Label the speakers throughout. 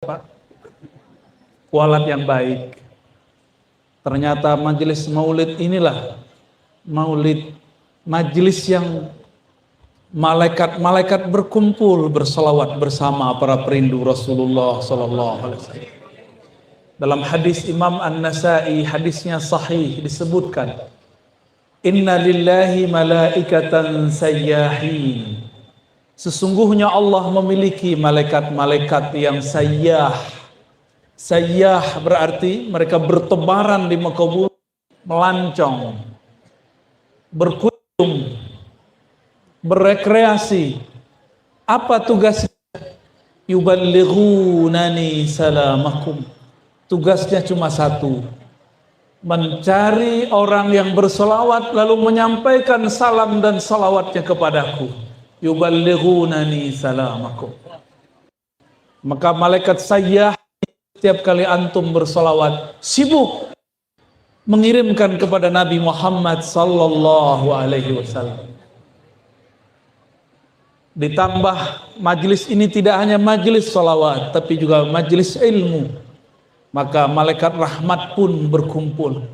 Speaker 1: Pak. Kualat yang baik. Ternyata majelis maulid inilah majelis yang malaikat-malaikat berkumpul berselawat bersama para perindu Rasulullah sallallahu alaihi wasallam. Dalam hadis Imam An-Nasa'i, hadisnya sahih, disebutkan, Inna lillahi malaikatan sayyahin. Sesungguhnya Allah memiliki malaikat-malaikat yang sayyah. Sayyah berarti mereka bertebaran di muka bumi, melancong, berkunjung, berrekreasi. Apa tugasnya? Yuballighunani salamakum. Tugasnya cuma satu, mencari orang yang berselawat lalu menyampaikan salam dan salawatnya kepadaku. Yuballighunani salamakum. Maka malaikat sayyah setiap kali antum berselawat sibuk mengirimkan kepada Nabi Muhammad sallallahu alaihi wasallam. Ditambah majlis ini tidak hanya majlis salawat tapi juga majlis ilmu. Maka malaikat rahmat pun berkumpul.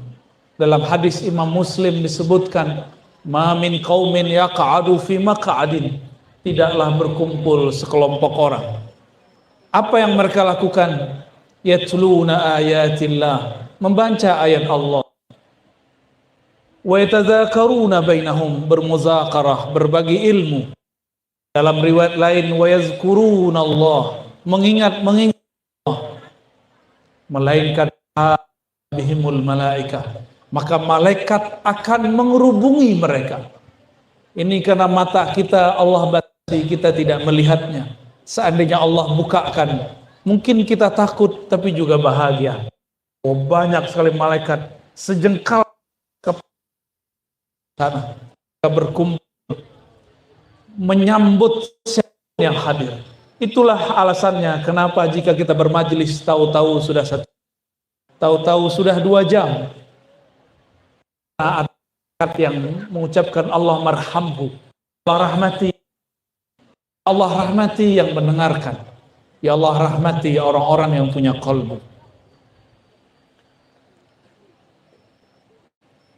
Speaker 1: Dalam hadis Imam Muslim disebutkan, ma min qaumin yaq'adu fi maq'adin, tidaklah berkumpul sekelompok orang. Apa yang mereka lakukan? Yatluna ayatillah, membaca ayat Allah. Wa yatadzakaruna bainahum, bermuzakarah, berbagi ilmu. Dalam riwayat lain, wa yazkuruna Allah, mengingat Allah. Melainkan bihimul malaikah, maka malaikat akan mengerubungi mereka. Ini karena mata kita Allah batasi, kita tidak melihatnya. Seandainya Allah bukakan, mungkin kita takut tapi juga bahagia. Oh, banyak sekali malaikat sejengkal ke sana, kita berkumpul menyambut siapa yang hadir. Itulah alasannya kenapa jika kita bermajelis tahu-tahu sudah 2 jam. Saat yang mengucapkan Allah marhamhu, Allah rahmati yang mendengarkan. Ya Allah rahmati orang-orang yang punya qalbu.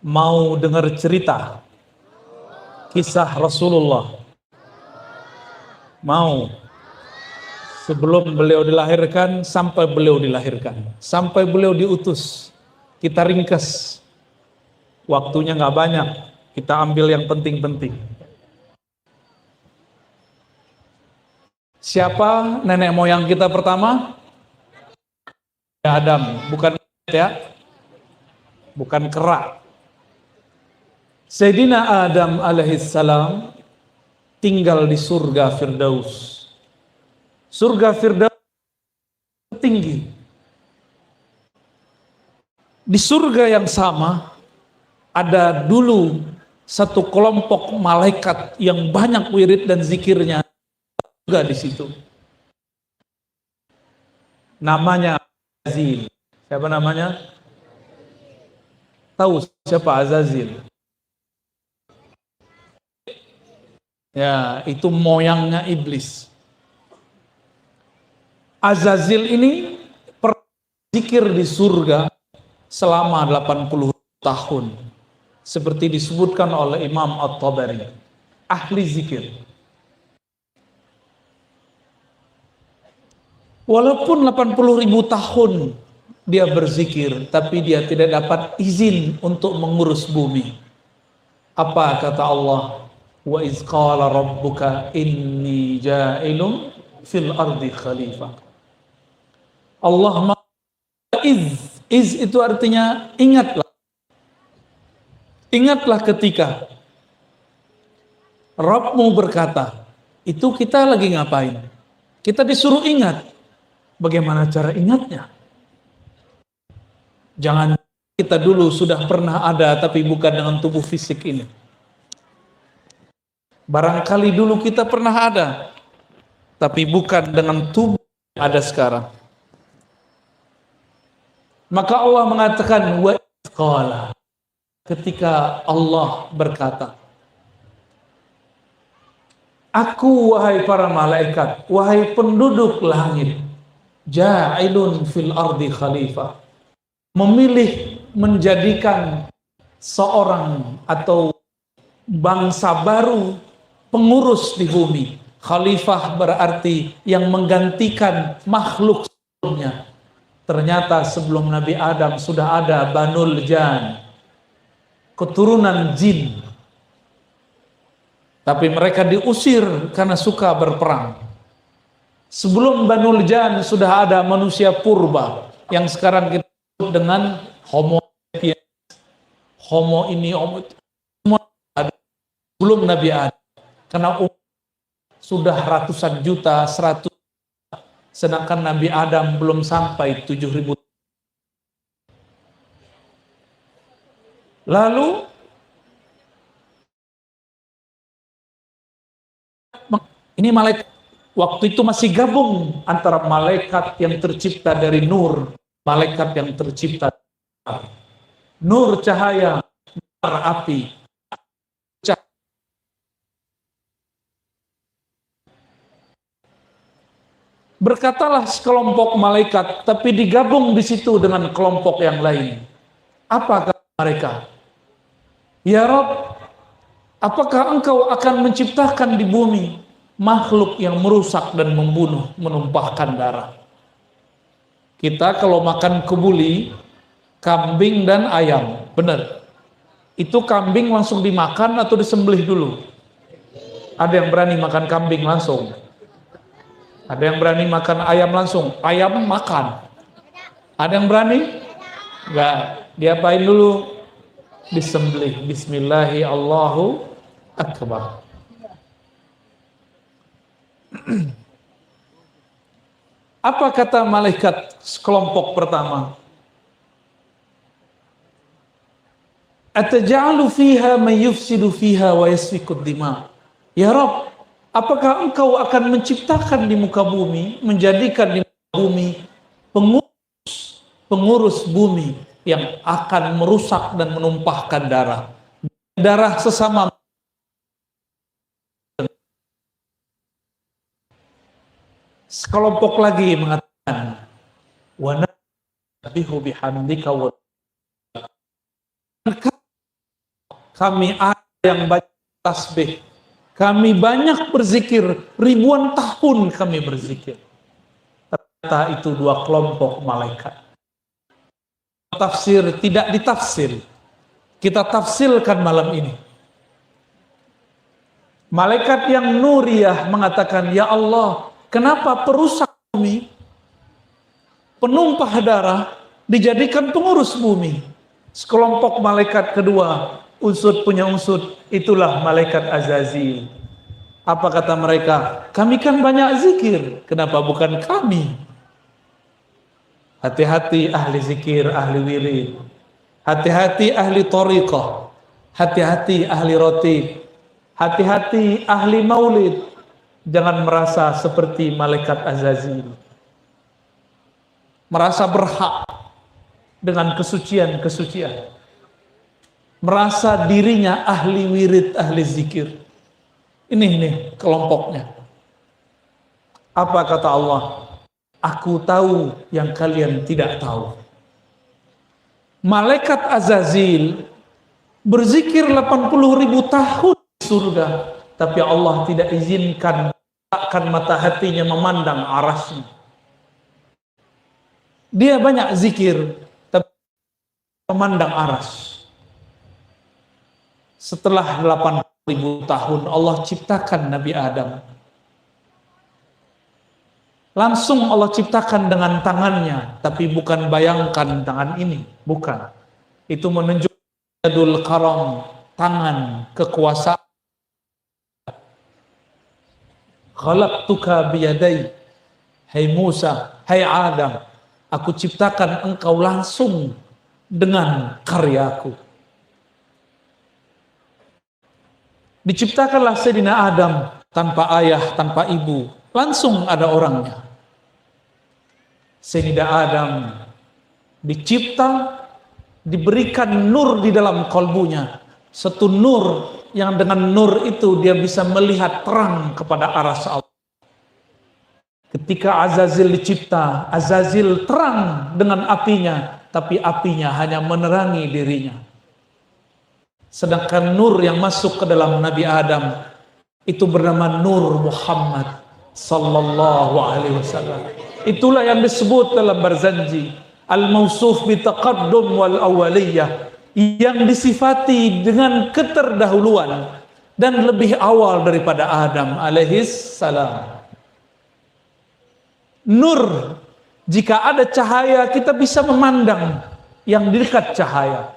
Speaker 1: Mau dengar cerita kisah Rasulullah? Mau? Sebelum beliau dilahirkan, sampai beliau dilahirkan, sampai beliau diutus, kita ringkas. Waktunya nggak banyak, kita ambil yang penting-penting. Siapa nenek moyang kita pertama? Adam, bukan bukan kera. Sayyidina Adam alaihissalam tinggal di surga Firdaus. Surga Firdaus tinggi. Di surga yang sama ada dulu satu kelompok malaikat yang banyak wirid dan zikirnya juga di situ. Namanya Azazil. Siapa namanya? Tahu siapa Azazil? Ya, itu moyangnya iblis. Azazil ini berzikir di surga selama 80 tahun. Seperti disebutkan oleh Imam At-Tabari. Ahli zikir. Walaupun 80.000 tahun dia berzikir, tapi dia tidak dapat izin untuk mengurus bumi. Apa kata Allah? Wa iz qala rabbuka inni ja'ilun fil ardi khalifah. Allah iz itu artinya ingatlah. Ingatlah ketika Rabbmu berkata, itu kita lagi ngapain? Kita disuruh ingat. Bagaimana cara ingatnya? Jangan kita dulu sudah pernah ada tapi bukan dengan tubuh fisik ini. Barangkali dulu kita pernah ada tapi bukan dengan tubuh yang ada sekarang. Maka Allah mengatakan wa qala, ketika Allah berkata, aku wahai para malaikat, wahai penduduk langit, ja'ilun fil ardi khalifah, memilih menjadikan seorang atau bangsa baru pengurus di bumi. Khalifah berarti yang menggantikan makhluk sebelumnya. Ternyata sebelum Nabi Adam sudah ada Banul Jan, keturunan jin. Tapi mereka diusir karena suka berperang. Sebelum Banul Jan sudah ada manusia purba yang sekarang kita sebut dengan Homo sapiens. Homo ini, Homo itu. Semua ada sebelum Nabi Adam. Karena sudah ratusan juta, 100, sedangkan Nabi Adam belum sampai 7.000. Lalu ini malaikat waktu itu masih gabung antara malaikat yang tercipta dari nur, malaikat yang tercipta dari nur cahaya, api. Berkatalah sekelompok malaikat, tapi digabung di situ dengan kelompok yang lain. Apa kata mereka? Ya Rabb, apakah engkau akan menciptakan di bumi makhluk yang merusak dan membunuh, menumpahkan darah? Kita kalau makan kebuli, kambing dan ayam, benar. Itu kambing langsung dimakan atau disembelih dulu? Ada yang berani makan kambing langsung? Ada yang berani makan ayam langsung? Ayam makan. Ada yang berani? Enggak. Diapain dulu? Disembelih. Bismillahi Allahu Akbar. Apa kata malaikat kelompok pertama? Ataj'alu fiha man yufsidu fiha wa yasfikud dima. Ya Rabb, apakah engkau akan menciptakan di muka bumi, menjadikan di muka bumi pengurus bumi yang akan merusak dan menumpahkan darah sesama. Sekelompok lagi mengatakan, wa nabbihu bihamdika wa kami ada yang baca tasbih, kami banyak berzikir, ribuan tahun kami berzikir. Ternyata itu dua kelompok malaikat. Tafsir tidak ditafsir, kita tafsirkan malam ini. Malaikat yang nuriyah mengatakan, ya Allah, kenapa perusak bumi, penumpah darah dijadikan pengurus bumi? Sekelompok malaikat kedua, usut punya usut, itulah malaikat Azazil. Apa kata mereka? Kami kan banyak zikir, kenapa bukan kami? Hati-hati ahli zikir, ahli wirid. Hati-hati ahli thariqah. Hati-hati ahli roti. Hati-hati ahli maulid. Jangan merasa seperti malaikat Azazil. Merasa berhak dengan kesucian-kesucian. Merasa dirinya ahli wirid, ahli zikir. Ini kelompoknya. Apa kata Allah? Aku tahu yang kalian tidak tahu. Malaikat Azazil berzikir 80.000 tahun di surga, tapi Allah tidak izinkan akan mata hatinya memandang arasnya. Dia banyak zikir, tapi memandang aras. Setelah 80.000 tahun Allah ciptakan Nabi Adam. Langsung Allah ciptakan dengan tangannya, tapi bukan bayangkan tangan ini, bukan. Itu menunjukkan yadul karam, tangan kekuasaan. Khalaqtuka biyadai, hai Musa, hai Adam, aku ciptakan engkau langsung dengan karyaku. Diciptakanlah Sayyidina Adam tanpa ayah, tanpa ibu, langsung ada orangnya. Sayyidina Adam dicipta, diberikan nur di dalam kalbunya, satu nur yang dengan nur itu dia bisa melihat terang kepada aras Allah. Ketika Azazil dicipta, Azazil terang dengan apinya, tapi apinya hanya menerangi dirinya. Sedangkan nur yang masuk ke dalam Nabi Adam itu bernama Nur Muhammad sallallahu alaihi wasallam. Itulah yang disebut dalam Barzanji al-mausuf bi taqaddum wal awaliyah, yang disifati dengan keterdahuluan dan lebih awal daripada Adam alaihis salam. Nur, jika ada cahaya kita bisa memandang yang di dekat cahaya.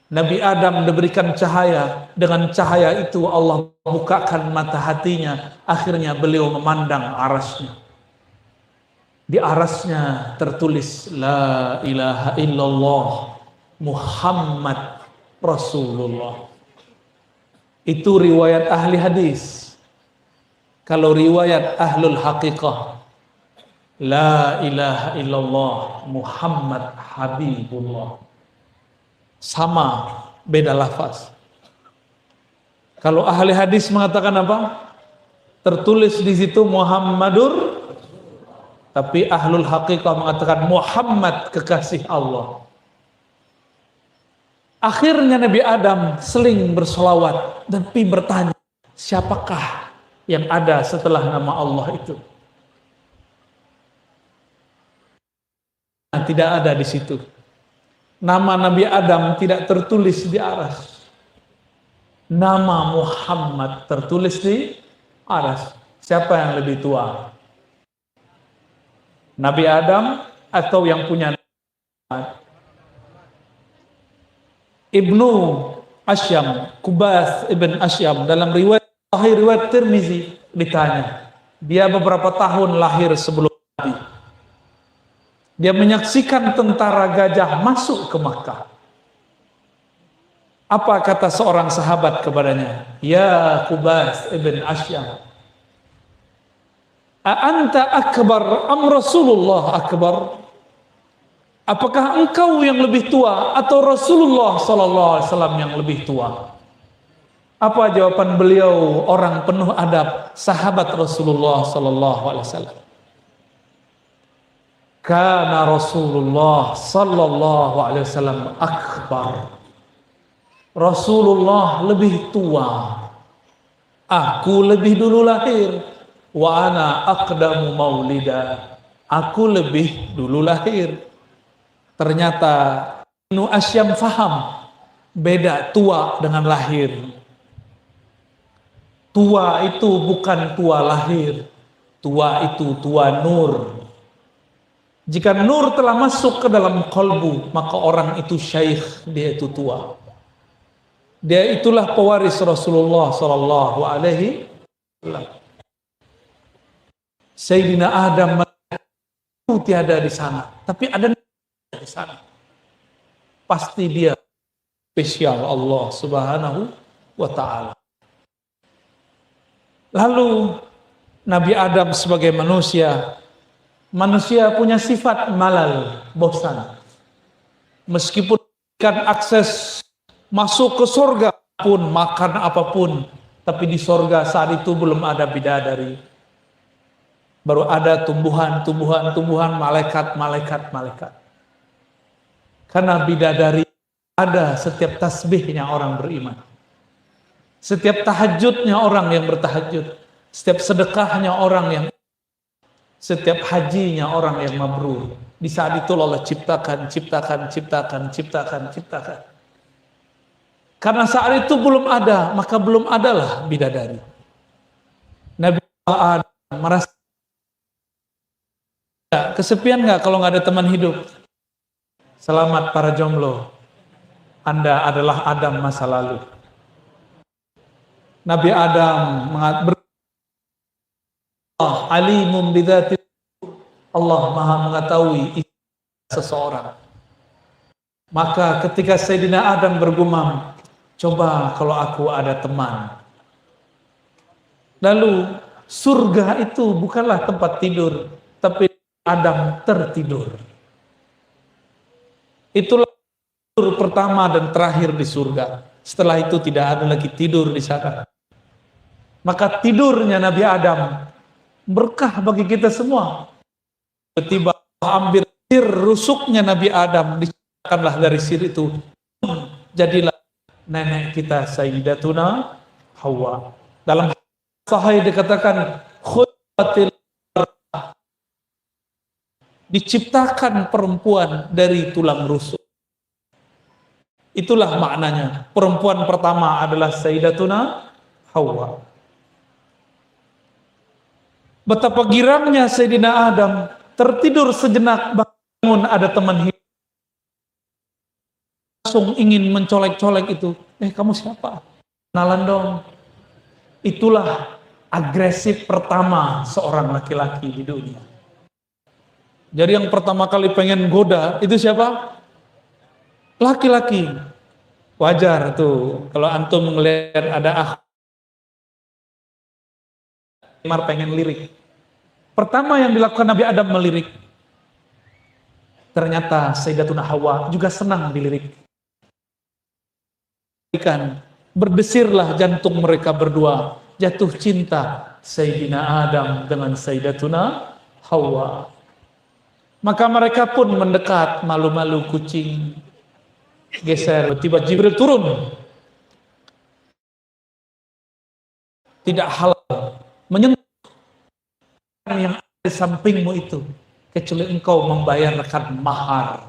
Speaker 1: Nabi Adam diberikan cahaya, dengan cahaya itu Allah bukakan mata hatinya, akhirnya beliau memandang arasnya. Di arasnya tertulis La ilaha illallah Muhammad Rasulullah. Itu riwayat ahli hadis. Kalau riwayat ahlul haqiqah, La ilaha illallah Muhammad Habibullah. Sama, beda lafaz. Kalau ahli hadis mengatakan apa? Tertulis di situ Muhammadur, tapi ahlul haqiqah mengatakan Muhammad kekasih Allah. Akhirnya Nabi Adam seling bersolawat dan bertanya, siapakah yang ada setelah nama Allah itu? Nah, tidak ada di situ. Nama Nabi Adam tidak tertulis di aras. Nama Muhammad tertulis di aras. Siapa yang lebih tua? Nabi Adam atau yang punya nama? Ibnu Asyam, Kubas ibn Asyam, dalam riwayat Tirmizi ditanya. Dia beberapa tahun lahir sebelum Nabi. Dia menyaksikan tentara gajah masuk ke Makkah. Apa kata seorang sahabat kepadanya? Ya Kubas ibn Asyam, a'anta akbar am Rasulullah akbar? Apakah engkau yang lebih tua atau Rasulullah sallallahu alaihi wasallam yang lebih tua? Apa jawaban beliau, orang penuh adab, sahabat Rasulullah sallallahu alaihi wasallam? Kana Rasulullah sallallahu alaihi wasallam akbar. Rasulullah lebih tua. Aku lebih dulu lahir. Wa ana aqdamu maulida. Aku lebih dulu lahir. Ternyata Ibnu Asyam faham beda tua dengan lahir. Tua itu bukan tua lahir. Tua itu tua nur. Jika nur telah masuk ke dalam kolbu, maka orang itu syaikh, dia itu tua. Dia itulah pewaris Rasulullah sallallahu alaihi wasallam. Sayyidina Adam itu tiada di sana, tapi ada di sana. Pasti dia spesial Allah Subhanahu wa taala. Lalu Nabi Adam sebagai manusia punya sifat malal, bosan. Meskipun kan akses masuk ke surga pun, makan apapun, tapi di surga saat itu belum ada bidadari. Baru ada tumbuhan, malaikat. Karena bidadari ada setiap tasbihnya orang beriman. Setiap tahajudnya orang yang bertahajud. Setiap sedekahnya orang yang, setiap hajinya orang yang mabrur. Di saat itu Allah ciptakan. Karena saat itu belum ada, maka belum adalah bidadari. Nabi Adam merasa kesepian nggak kalau nggak ada teman hidup? Selamat para jomblo, Anda adalah Adam masa lalu. Nabi Adam alimum bidzati, Allah Maha mengetahui seseorang. Maka ketika Sayyidina Adam bergumam, coba kalau aku ada teman. Lalu surga itu bukanlah tempat tidur, tapi Adam tertidur. Itulah tidur pertama dan terakhir di surga. Setelah itu tidak ada lagi tidur di sana. Maka tidurnya Nabi Adam berkah bagi kita semua. Tiba-tiba ambil sir rusuknya Nabi Adam, diciptakanlah dari sir itu, jadilah nenek kita Sayyidatuna Hawa. Dalam sahih dikatakan khulqatil, diciptakan perempuan dari tulang rusuk. Itulah maknanya. Perempuan pertama adalah Sayyidatuna Hawa. Betapa girangnya Sayyidina Adam, tertidur sejenak, bangun ada teman hidup. Langsung ingin mencolek-colek itu. Kamu siapa? Kenalan dong. Itulah agresif pertama seorang laki-laki di dunia. Jadi yang pertama kali pengen goda itu siapa? Laki-laki. Wajar tuh kalau antum melihat ada pengen lirik. Pertama yang dilakukan Nabi Adam melirik. Ternyata Sayyidatuna Hawa juga senang dilirik. Berdesirlah jantung mereka berdua, jatuh cinta Sayyidina Adam dengan Sayyidatuna Hawa. Maka mereka pun mendekat, malu-malu kucing geser. Tiba Jibril turun. Tidak halal menyentuh yang ada di sampingmu itu kecuali engkau membayarkan mahar.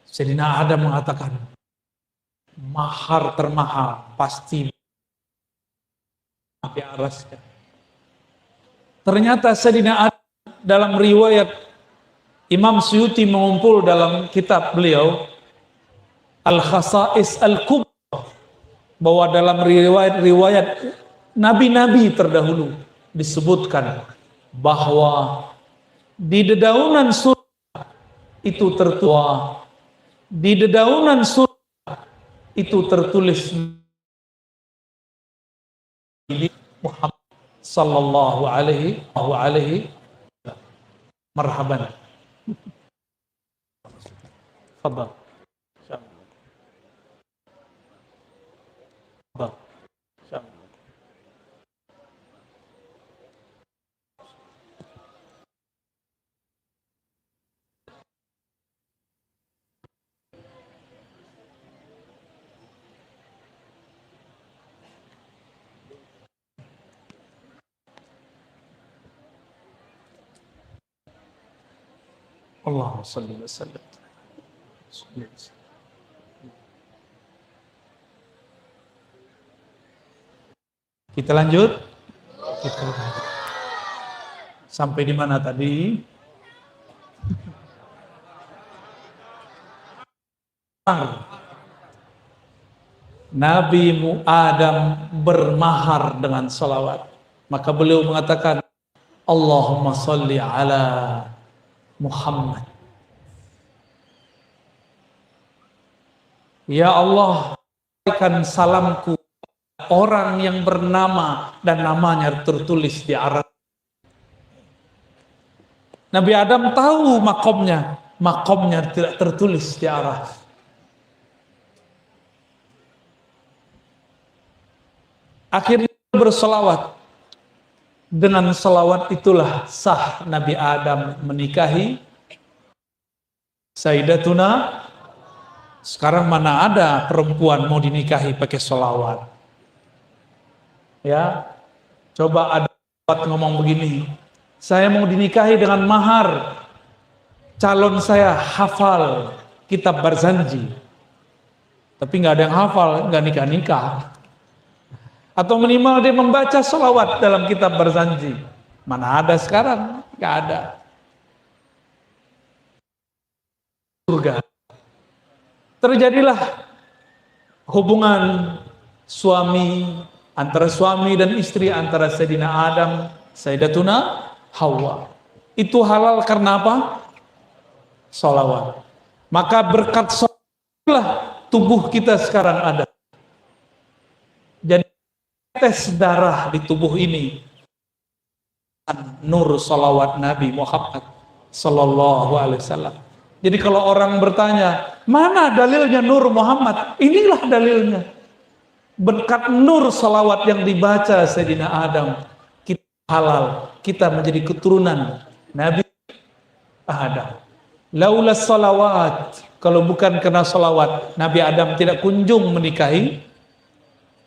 Speaker 1: Sayyidina Adam mengatakan, mahar termahal pasti di arasnya. Ternyata Sayyidina Adam, dalam riwayat Imam Suyuti mengumpul dalam kitab beliau Al-Khasa'is Al-Kubra, bahwa dalam riwayat nabi-nabi terdahulu disebutkan bahwa di dedaunan surga itu tertua, di dedaunan surga itu tertulis Muhammad sallallahu alaihi marhaban. Fadhal. Fadhal. Allahumma salli wa sallim. Kita lanjut. Sampai di mana tadi? Nabi Adam bermahar dengan salawat. Maka beliau mengatakan, Allahumma salli ala Muhammad. Ya Allah, berikan salamku orang yang bernama dan namanya tertulis di Arab. Nabi Adam tahu makomnya tidak tertulis di Arab. Akhirnya berselawat. Dengan selawat itulah sah Nabi Adam menikahi Sayyidatuna. Sekarang mana ada perempuan mau dinikahi pakai selawat? Ya, coba ada ngomong begini, saya mau dinikahi dengan mahar, calon saya hafal kitab Barzanji, tapi nggak ada yang hafal, nggak nikah-nikah. Atau minimal dia membaca sholawat dalam kitab Barzanji. Mana ada sekarang? Nggak ada. Surga. Terjadilah hubungan antara suami dan istri, antara Sayyidina Adam, Sayyidatuna Hawa. Itu halal karena apa? Sholawat. Maka berkat sholawatlah tubuh kita sekarang ada. Jadi tes darah di tubuh ini nur salawat Nabi Muhammad sallallahu alaihi wasallam. Jadi kalau orang bertanya, mana dalilnya nur Muhammad? Inilah dalilnya. Berkat nur salawat yang dibaca Sayyidina Adam, halal kita menjadi keturunan Nabi Adam. Laula salawat, kalau bukan karena salawat, Nabi Adam tidak kunjung menikahi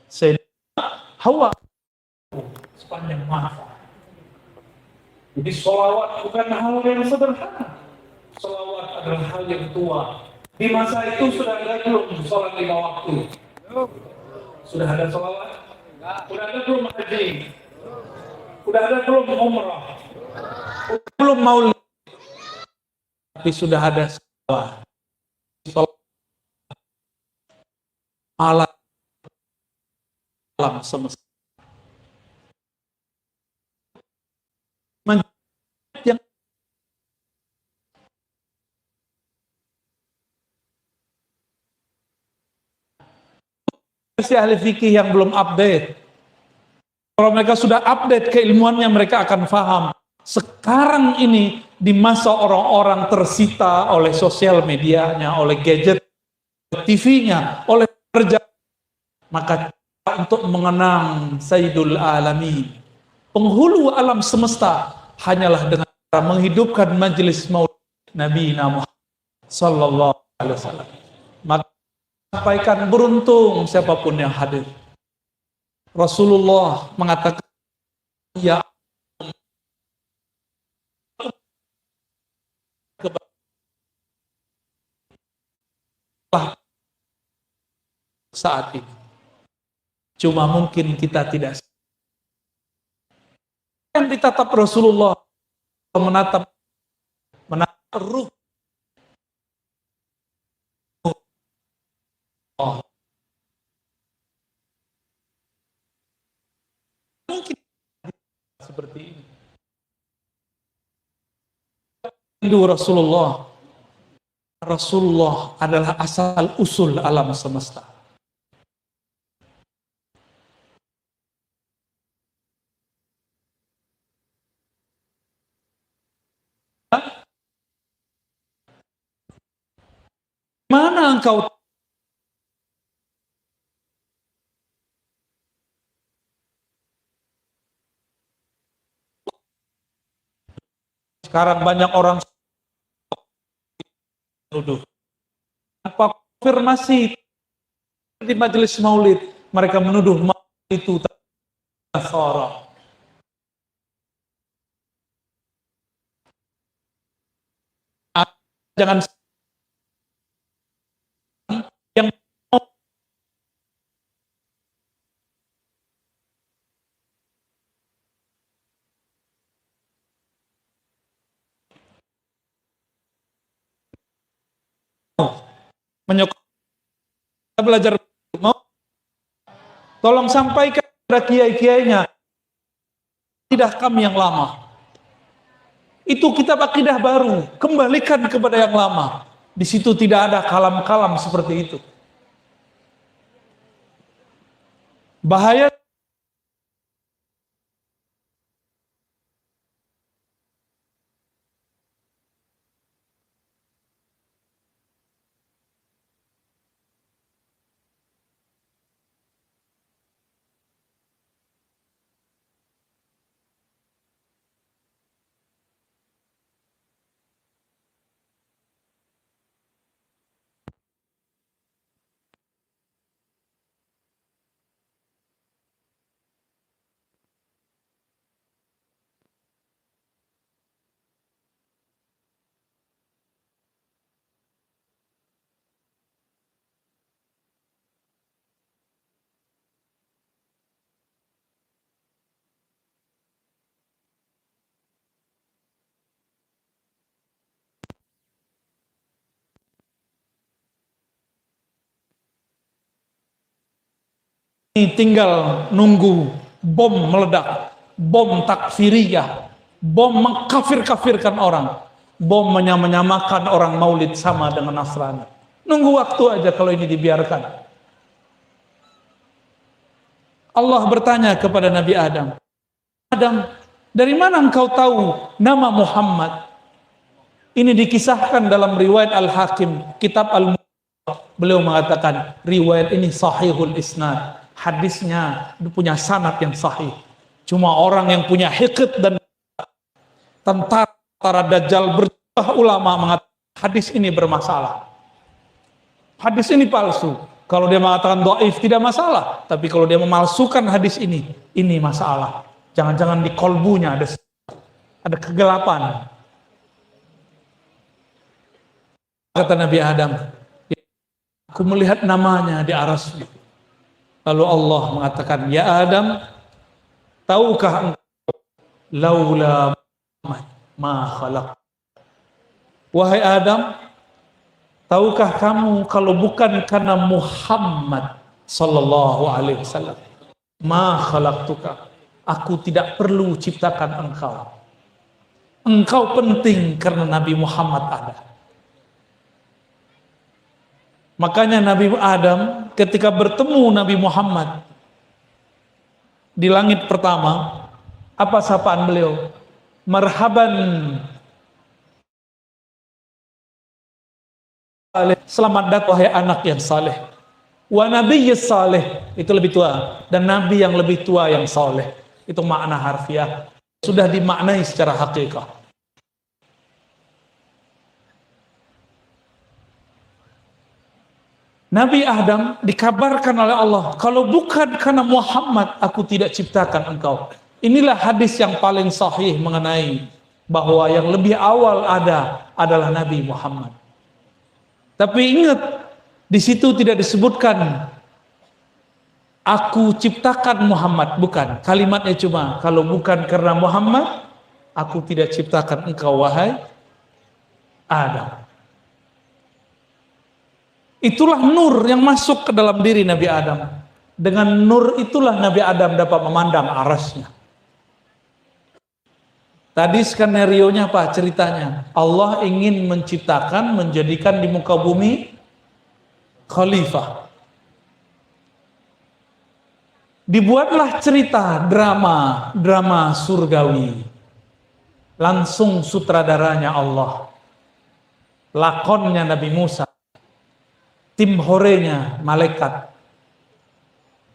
Speaker 1: Sayyidah Hawa sepanjang masa. Jadi salawat bukan hal yang sederhana. Salawat adalah hal yang tua. Di masa itu sudah ada belum sholat 5 waktu? Sudah ada salawat? Sudah ada belum haji? Sudah ada belum umrah? Belum maulid? Tapi sudah ada salawat. Alam semesta. Yang versi ahli fikih yang belum update. Kalau mereka sudah update keilmuannya, mereka akan paham. Sekarang ini di masa orang-orang tersita oleh sosial medianya, oleh gadget, TV-nya, oleh kerja, maka untuk mengenang Sayyidul Alamin, penghulu alam semesta, hanyalah dengan cara menghidupkan majelis maulid Nabi Muhammad sallallahu alaihi wasallam. Maka sampaikan, beruntung siapapun yang hadir. Rasulullah mengatakan, ya saat ini. Cuma mungkin kita tidak. Yang ditatap Rasulullah menatap ruh. Oh. Mungkin seperti ini. Rindu Rasulullah. Rasulullah adalah asal usul alam semesta. Mana engkau sekarang banyak orang menuduh tanpa konfirmasi di majelis maulid, mereka menuduh maulid itu Nasara. Jangan yang menyokong belajar mau, tolong sampaikan kepada kiai-kiainya akidah kami yang lama. Itu kitab akidah baru, kembalikan kepada yang lama. Di situ tidak ada kalam-kalam seperti itu. Bahaya tinggal nunggu bom meledak, bom takfiriyah, bom mengkafir-kafirkan orang, bom menyamakan orang maulid sama dengan Nasrani. Nunggu waktu aja kalau ini dibiarkan. Allah bertanya kepada Nabi Adam, Adam, dari mana engkau tahu nama Muhammad? Ini dikisahkan dalam riwayat Al-Hakim, kitab Beliau mengatakan riwayat ini sahihul isnad, hadisnya punya sanad yang sahih. Cuma orang yang punya hikd dan tentara Dajjal berjumlah ulama mengatakan hadis ini bermasalah. Hadis ini palsu. Kalau dia mengatakan dhaif tidak masalah, tapi kalau dia memalsukan hadis ini masalah. Jangan-jangan di kolbunya ada kegelapan. Kata Nabi Adam, aku melihat namanya di Arsy. Lalu Allah mengatakan, ya Adam, tahukah engkau laula ma khalaq. Wahai Adam, tahukah kamu kalau bukan karena Muhammad sallallahu alaihi wasallam, ma khalaqtuka, aku tidak perlu ciptakan engkau. Engkau penting karena Nabi Muhammad ada. Makanya Nabi Adam ketika bertemu Nabi Muhammad di langit pertama, apa sapaan beliau? Marhaban, selamat datang wahai anak yang saleh. Wa nabiyyus saleh, itu lebih tua, dan nabi yang lebih tua yang saleh. Itu makna harfiah, sudah dimaknai secara hakikat. Nabi Adam dikabarkan oleh Allah, kalau bukan karena Muhammad, aku tidak ciptakan engkau. Inilah hadis yang paling sahih mengenai bahwa yang lebih awal ada adalah Nabi Muhammad. Tapi ingat, di situ tidak disebutkan aku ciptakan Muhammad, bukan. Kalimatnya cuma, kalau bukan karena Muhammad, aku tidak ciptakan engkau wahai Adam. Itulah nur yang masuk ke dalam diri Nabi Adam. Dengan nur itulah Nabi Adam dapat memandang arasnya. Tadi skenario-nya apa ceritanya? Allah ingin menciptakan, menjadikan di muka bumi khalifah. Dibuatlah cerita drama surgawi. Langsung sutradaranya Allah. Lakonnya Nabi Musa. Tim horenya malaikat,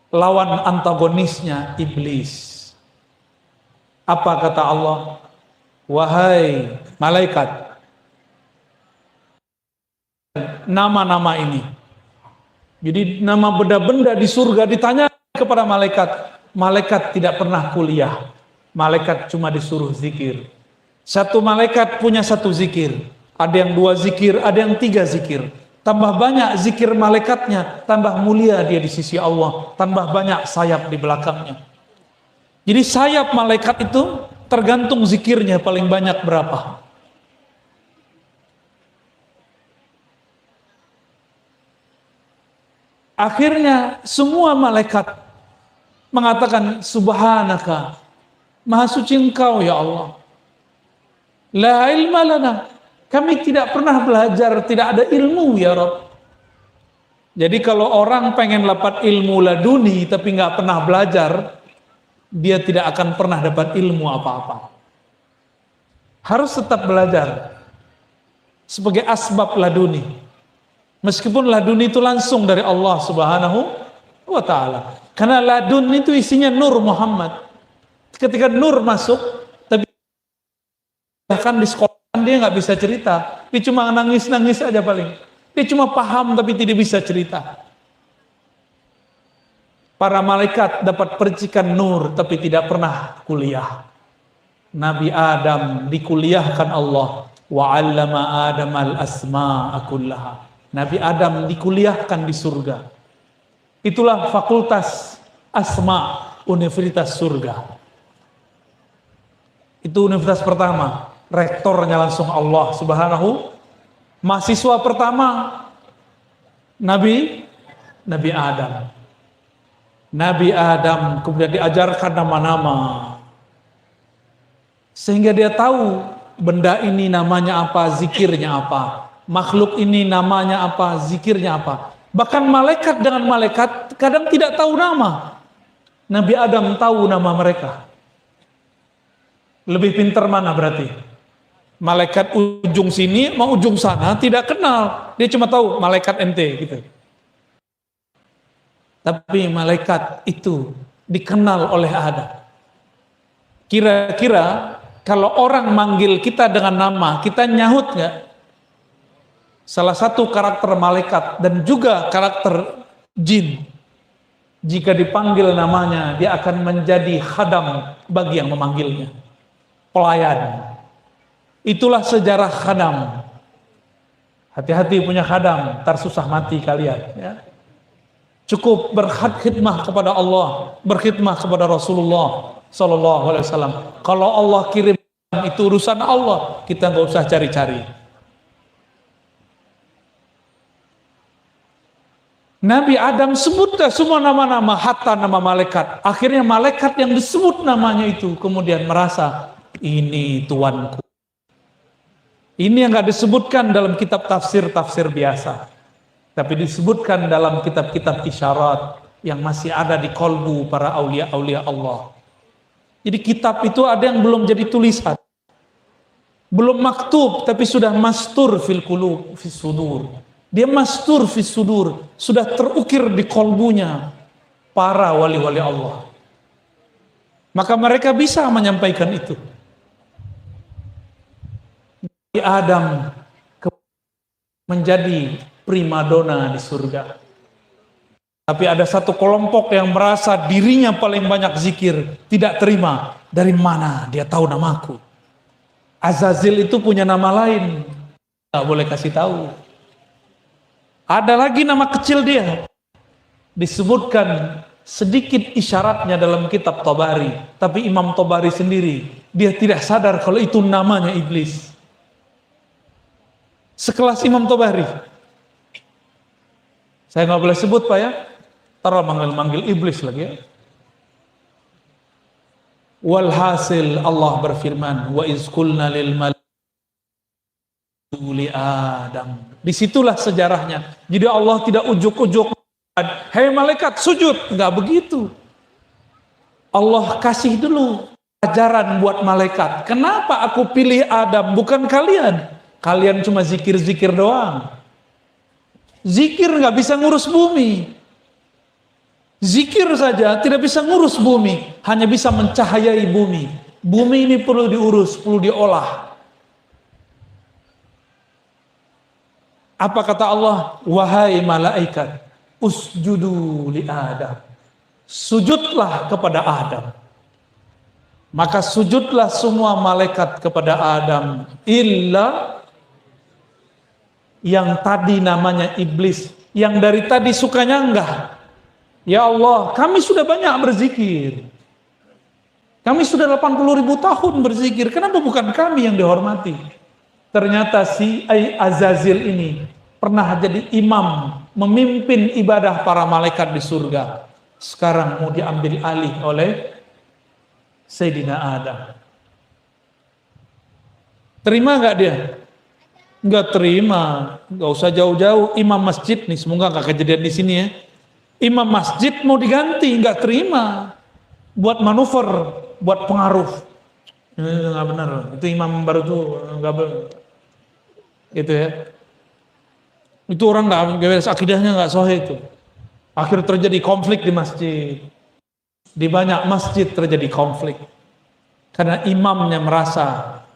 Speaker 1: lawan antagonisnya iblis. Apa kata Allah? Wahai malaikat, nama-nama ini. Jadi nama benda-benda di surga ditanya kepada malaikat. Malaikat tidak pernah kuliah. Malaikat cuma disuruh zikir. Satu malaikat punya satu zikir. Ada yang 2 zikir, ada yang 3 zikir. Tambah banyak zikir malaikatnya, tambah mulia dia di sisi Allah, tambah banyak sayap di belakangnya. Jadi sayap malaikat itu tergantung zikirnya paling banyak berapa. Akhirnya semua malaikat mengatakan subhanaka, maha suci engkau ya Allah. La ilma lana. Kami tidak pernah belajar, tidak ada ilmu ya Rabb. Jadi kalau orang pengen dapat ilmu laduni tapi nggak pernah belajar, dia tidak akan pernah dapat ilmu apa-apa. Harus tetap belajar sebagai asbab laduni. Meskipun laduni itu langsung dari Allah Subhanahu wa Ta'ala. Karena ladun itu isinya nur Muhammad. Ketika nur masuk, tapi bahkan di sekolah dia nggak bisa cerita, dia cuma nangis-nangis aja paling. Dia cuma paham tapi tidak bisa cerita. Para malaikat dapat percikan nur tapi tidak pernah kuliah. Nabi Adam dikuliahkan Allah. Wa 'allama Adam al-asma'a kullaha. Nabi Adam dikuliahkan di surga. Itulah fakultas asma, universitas surga. Itu universitas pertama. Rektornya langsung Allah Subhanahu. Mahasiswa pertama Nabi Adam. Nabi Adam kemudian diajarkan nama-nama sehingga dia tahu benda ini namanya apa, zikirnya apa, makhluk ini namanya apa, zikirnya apa. Bahkan malaikat dengan malaikat kadang tidak tahu nama. Nabi Adam tahu nama mereka. Lebih pintar mana berarti? Malaikat ujung sini mau ujung sana tidak kenal, dia cuma tahu malaikat ente gitu. Tapi malaikat itu dikenal oleh Adam. Kira-kira kalau orang manggil kita dengan nama, kita nyahut nggak? Salah satu karakter malaikat dan juga karakter jin, jika dipanggil namanya, dia akan menjadi khadam bagi yang memanggilnya, pelayan. Itulah sejarah khadam. Hati-hati punya khadam, ntar susah mati kalian. Ya. Cukup berkhidmah kepada Allah, berkhidmah kepada Rasulullah Sallallahu Alaihi Wasallam. Kalau Allah kirim itu urusan Allah, kita nggak usah cari-cari. Nabi Adam sebutlah semua nama-nama, hatta nama malaikat. Akhirnya malaikat yang disebut namanya itu kemudian merasa, ini Tuanku. Ini yang nggak disebutkan dalam kitab tafsir biasa, tapi disebutkan dalam kitab-kitab isyarat yang masih ada di kolbu para aulia-aulia Allah. Jadi kitab itu ada yang belum jadi tulisan, belum maktub, tapi sudah mastur fil qulub, fis sudur. Dia mastur fis sudur, sudah terukir di kolbunya para wali-wali Allah. Maka mereka bisa menyampaikan itu. Adam menjadi primadona di surga. Tapi ada satu kelompok yang merasa dirinya paling banyak zikir, tidak terima. Dari mana dia tahu namaku? Azazil itu punya nama lain, nggak boleh kasih tahu. Ada lagi nama kecil dia, disebutkan sedikit isyaratnya dalam kitab Tabari. Tapi Imam Tabari sendiri, dia tidak sadar kalau itu namanya iblis. Sekelas Imam Tabari. Saya nggak boleh sebut Pak ya, taruh manggil iblis lagi ya. Walhasil Allah berfirman, wa iz qulna lil li Adam. Disitulah sejarahnya. Jadi Allah tidak ujuk-ujuk, hei malaikat sujud, nggak begitu. Allah kasih dulu ajaran buat malaikat. Kenapa aku pilih Adam bukan kalian? Kalian cuma zikir-zikir doang. Zikir nggak bisa ngurus bumi. Zikir saja tidak bisa ngurus bumi, hanya bisa mencahayai bumi. Bumi ini perlu diurus, perlu diolah. Apa kata Allah? Wahai malaikat, usjudu li Adam. Sujudlah kepada Adam. Maka sujudlah semua malaikat kepada Adam, illa yang tadi namanya iblis, yang dari tadi sukanya enggak. Ya Allah, kami sudah banyak berzikir. Kami sudah 80.000 tahun berzikir. Kenapa bukan kami yang dihormati? Ternyata si Azazil ini pernah jadi imam, memimpin ibadah para malaikat di surga. Sekarang mau diambil alih oleh Sayyidina Adam. Terima enggak dia? Enggak terima. Enggak usah jauh-jauh. Imam masjid nih, semoga enggak kejadian di sini ya. Imam masjid mau diganti, enggak terima. Buat manuver, buat pengaruh. Ini enggak benar. Itu imam baru tuh enggak benar. Gitu ya. Itu orang enggak akidahnya enggak sahih itu. Akhirnya terjadi konflik di masjid. Di banyak masjid terjadi konflik. Karena imamnya merasa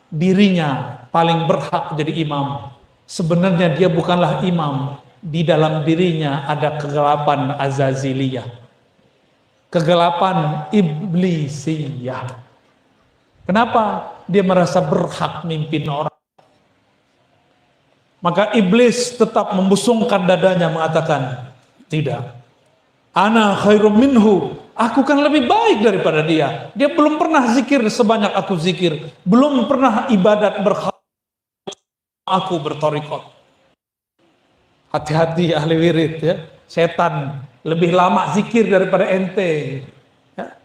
Speaker 1: dirinya paling berhak jadi imam. Sebenarnya dia bukanlah imam. Di dalam dirinya ada kegelapan azaziliyah. Kegelapan iblisiyah. Kenapa? Dia merasa berhak mimpin orang. Maka iblis tetap membusungkan dadanya mengatakan, tidak. Ana khairum minhu. Aku kan lebih baik daripada dia. Dia belum pernah zikir sebanyak aku zikir. Belum pernah ibadat aku bertorikot. Hati-hati ahli wirid ya. Setan lebih lama zikir daripada ente. Ya.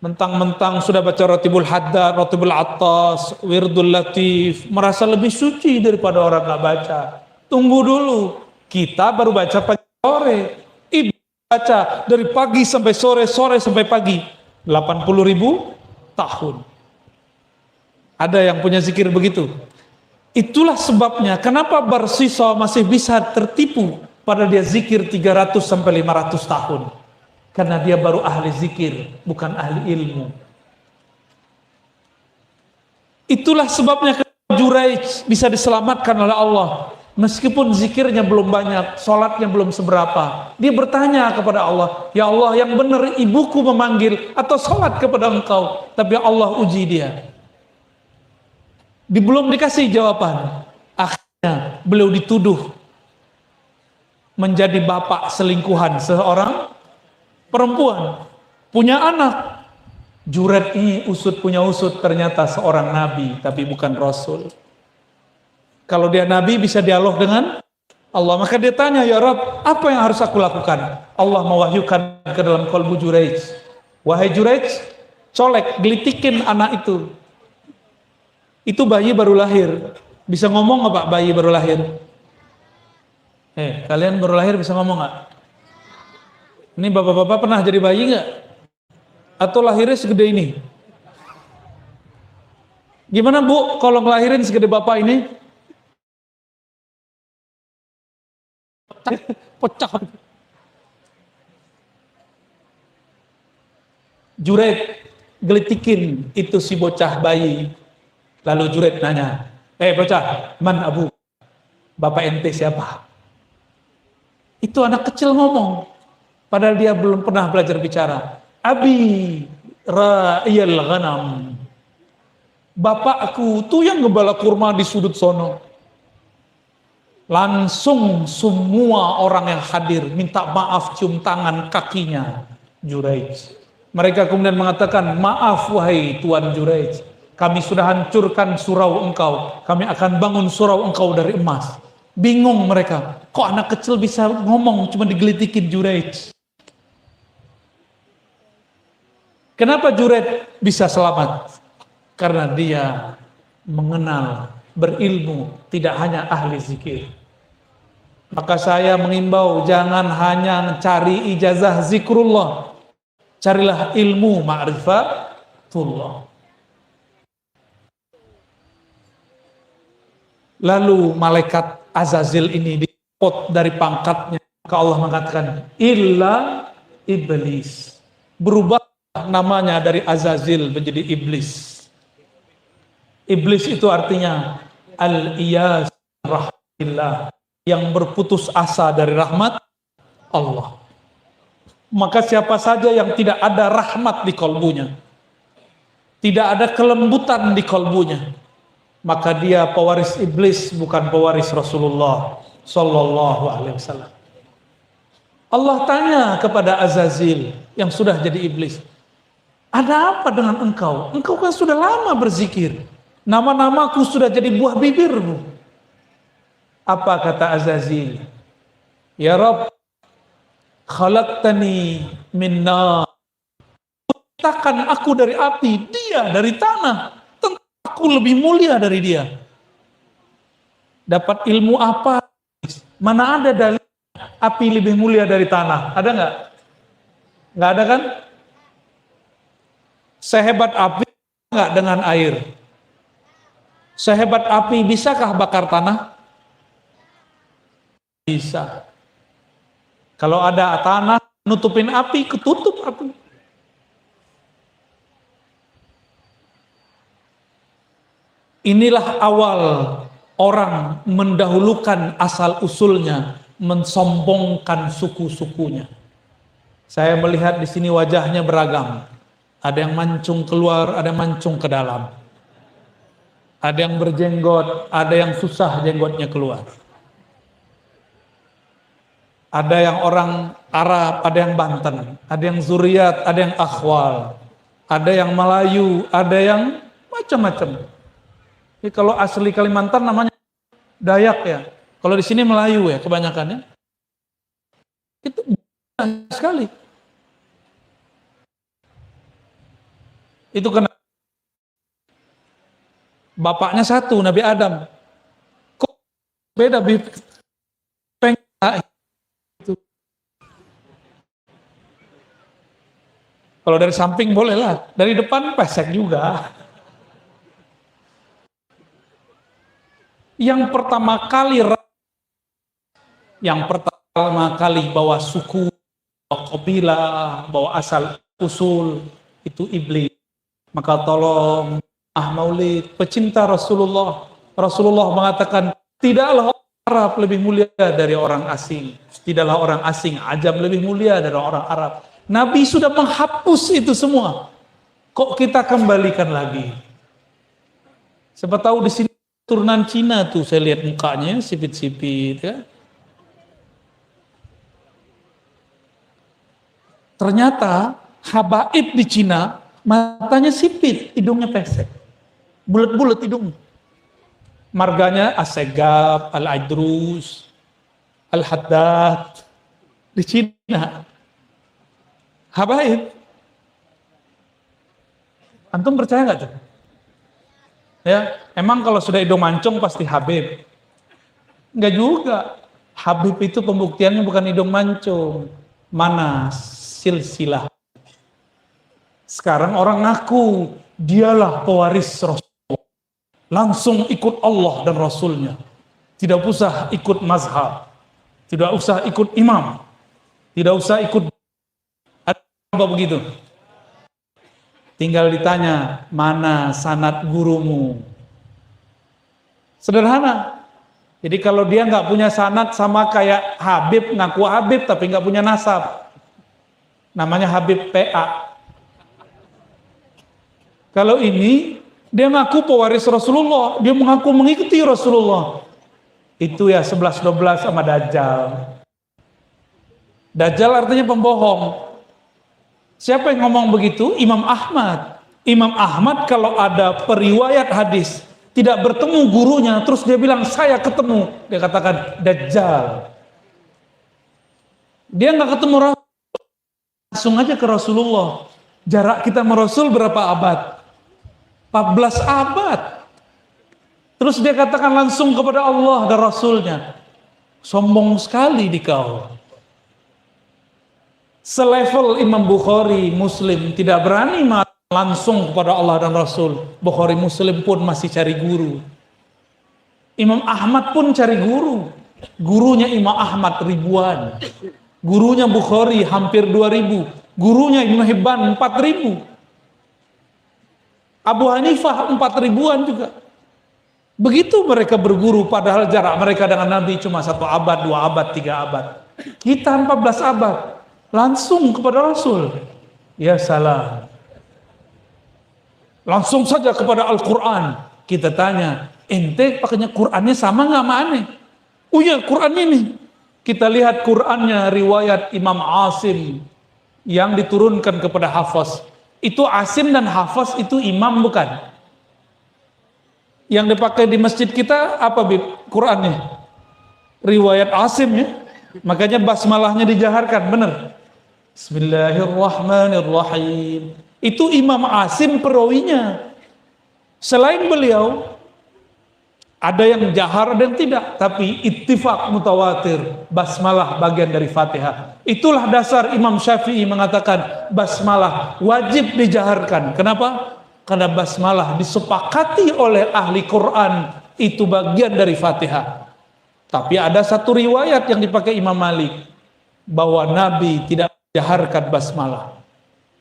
Speaker 1: Mentang-mentang sudah baca Ratibul Haddad, Ratibul Attas, Wirdul Latif, merasa lebih suci daripada orang nggak baca. Tunggu dulu. Kita baru baca pagi sore. Baca dari pagi sampai sore, sore sampai pagi, 80.000 tahun. Ada yang punya zikir begitu. Itulah sebabnya kenapa Barsisa masih bisa tertipu pada dia zikir 300 sampai 500 tahun. Karena dia baru ahli zikir, bukan ahli ilmu. Itulah sebabnya Juraij bisa diselamatkan oleh Allah. Meskipun zikirnya belum banyak, sholatnya belum seberapa. Dia bertanya kepada Allah, ya Allah, yang benar ibuku memanggil atau sholat kepada engkau? Tapi Allah uji dia. Belum dikasih jawaban. Akhirnya beliau dituduh menjadi bapak selingkuhan seorang perempuan. Punya anak. Juraij ini punya usut, ternyata seorang nabi, tapi bukan rasul. Kalau dia nabi bisa dialog dengan Allah, maka dia tanya, ya Rabb, apa yang harus aku lakukan? Allah mewahyukan ke dalam kalbu Juraij, wahai Juraij, colek, gelitikin anak itu. Itu bayi baru lahir. Bisa ngomong nggak Pak bayi baru lahir? Kalian baru lahir bisa ngomong nggak? Ini bapak-bapak pernah jadi bayi nggak? Atau lahirnya segede ini? Gimana Bu, kalau ngelahirin segede bapak ini? Pecah. Juraij gelitikin itu si bocah bayi. Lalu Juraij nanya, bocah, man abu? Bapak ente siapa? Itu anak kecil ngomong, padahal dia belum pernah belajar bicara. Abi ra'iyal ghanam. Bapak aku tuh yang ngembala kurma di sudut sono. Langsung semua orang yang hadir minta maaf, cium tangan kakinya Juraij. Mereka kemudian mengatakan, maaf wahai Tuan Juraij, kami sudah hancurkan surau engkau, kami akan bangun surau engkau dari emas. Bingung mereka, kok anak kecil bisa ngomong cuma digelitikin Juraij. Kenapa Juraij bisa selamat? Karena dia mengenal, berilmu, tidak hanya ahli zikir. Maka saya mengimbau, jangan hanya mencari ijazah zikrullah, carilah ilmu ma'rifatullah. Lalu malaikat Azazil ini dipot dari pangkatnya, maka Allah mengatakan, illa iblis. Berubah namanya dari Azazil menjadi iblis. Iblis itu artinya al-iyas rahmatillah, yang berputus asa dari rahmat Allah. Maka siapa saja yang tidak ada rahmat di kalbunya, tidak ada kelembutan di kalbunya, maka dia pewaris iblis, bukan pewaris Rasulullah Sallallahu Alaihi Wasallam. Allah tanya kepada Azazil yang sudah jadi iblis, ada apa dengan engkau? Engkau kan sudah lama berzikir, nama-namaku sudah jadi buah bibirmu. Apa kata Azazil? Ya Rabb, khalaqtani min nar. Ciptakan aku dari api, dia dari tanah. Tentu aku lebih mulia dari dia. Dapat ilmu apa? Mana ada dalil api lebih mulia dari tanah? Ada nggak? Nggak ada kan? Sehebat api nggak dengan air? Sehebat api bisakah bakar tanah? Bisa. Kalau ada tanah nutupin api, ketutup api. Inilah awal orang mendahulukan asal usulnya, mensombongkan suku-sukunya. Saya melihat di sini wajahnya beragam. Ada yang mancung keluar, ada yang mancung ke dalam. Ada yang berjenggot, ada yang susah jenggotnya keluar. Ada yang orang Arab, ada yang Banten, ada yang Zuriat, ada yang Akhwal, ada yang Melayu, ada yang macam-macam. Jadi kalau asli Kalimantan namanya Dayak ya. Kalau di sini Melayu ya kebanyakannya. Itu banyak sekali. Itu kenapa bapaknya satu, Nabi Adam. Kok beda itu. Kalau dari samping boleh lah, dari depan pesek juga. Yang pertama kali bawa suku, bawa kabilah, bawa asal usul itu iblis. Maka tolong Maulid, pecinta Rasulullah. Rasulullah mengatakan, tidaklah orang Arab lebih mulia dari orang asing. Tidaklah orang asing, ajam lebih mulia dari orang Arab. Nabi sudah menghapus itu semua. Kok kita kembalikan lagi? Siapa tahu di sini turunan Cina tuh, saya lihat mukanya sipit-sipit ya. Ternyata habaib di Cina matanya sipit, hidungnya pesek. Bulat-bulat hidung. Marganya Assegaf, Al-Aidrus, Al-Haddad di Cina. Habaib. Antum percaya nggak tuh? Ya, emang kalau sudah hidung mancung pasti Habib? Enggak juga. Habib itu pembuktiannya bukan hidung mancung. Mana silsilah. Sekarang orang ngaku dialah pewaris Rasul. Langsung ikut Allah dan Rasulnya. Tidak usah ikut mazhab. Tidak usah ikut imam. Tidak usah ikut apa begitu. Tinggal ditanya, mana sanad gurumu? Sederhana. Jadi kalau dia nggak punya sanad sama kayak Habib, ngaku Habib tapi nggak punya nasab. Namanya Habib PA. Kalau ini dia ngaku pewaris Rasulullah, dia mengaku mengikuti Rasulullah. Itu ya 11-12 sama Dajjal. Dajjal artinya pembohong. Siapa yang ngomong begitu? Imam Ahmad. Imam Ahmad kalau ada periwayat hadis tidak bertemu gurunya, terus dia bilang saya ketemu, dia katakan Dajjal. Dia nggak ketemu Rasul, langsung aja ke Rasulullah. Jarak kita sama Rasul berapa abad? 14 abad. Terus dia katakan langsung kepada Allah dan Rasulnya. Sombong sekali di kau. Selevel Imam Bukhari, Muslim tidak berani langsung kepada Allah dan Rasul. Bukhari, Muslim pun masih cari guru. Imam Ahmad pun cari guru. Gurunya Imam Ahmad ribuan. Gurunya Bukhari hampir 2000. Gurunya Ibnu Hibban 4000. Abu Hanifah 4000-an juga. Begitu mereka berguru, padahal jarak mereka dengan Nabi cuma 1 abad, 2 abad, 3 abad. Kita 14 abad. Langsung kepada Rasul. Ya salam. Langsung saja kepada Al-Quran. Kita tanya, ente pakainya Qurannya sama nggak sama aneh? Oh iya, Quran ini. Kita lihat Qurannya riwayat Imam Asim yang diturunkan kepada Hafaz. Itu Asim dan Hafaz itu imam bukan? Yang dipakai di masjid kita apa Qurannya? Riwayat Asim ya. Makanya basmalahnya dijaharkan, benar. Bismillahirrahmanirrahim. Itu Imam Asim perawinya. Selain beliau, ada yang jahar dan tidak, tapi ittifaq mutawatir, basmalah bagian dari Fatihah. Itulah dasar Imam Syafi'i mengatakan basmalah wajib dijaharkan. Kenapa? Karena basmalah disepakati oleh ahli Quran, itu bagian dari Fatihah. Tapi ada satu riwayat yang dipakai Imam Malik, bahwa Nabi tidak menjaharkan basmalah.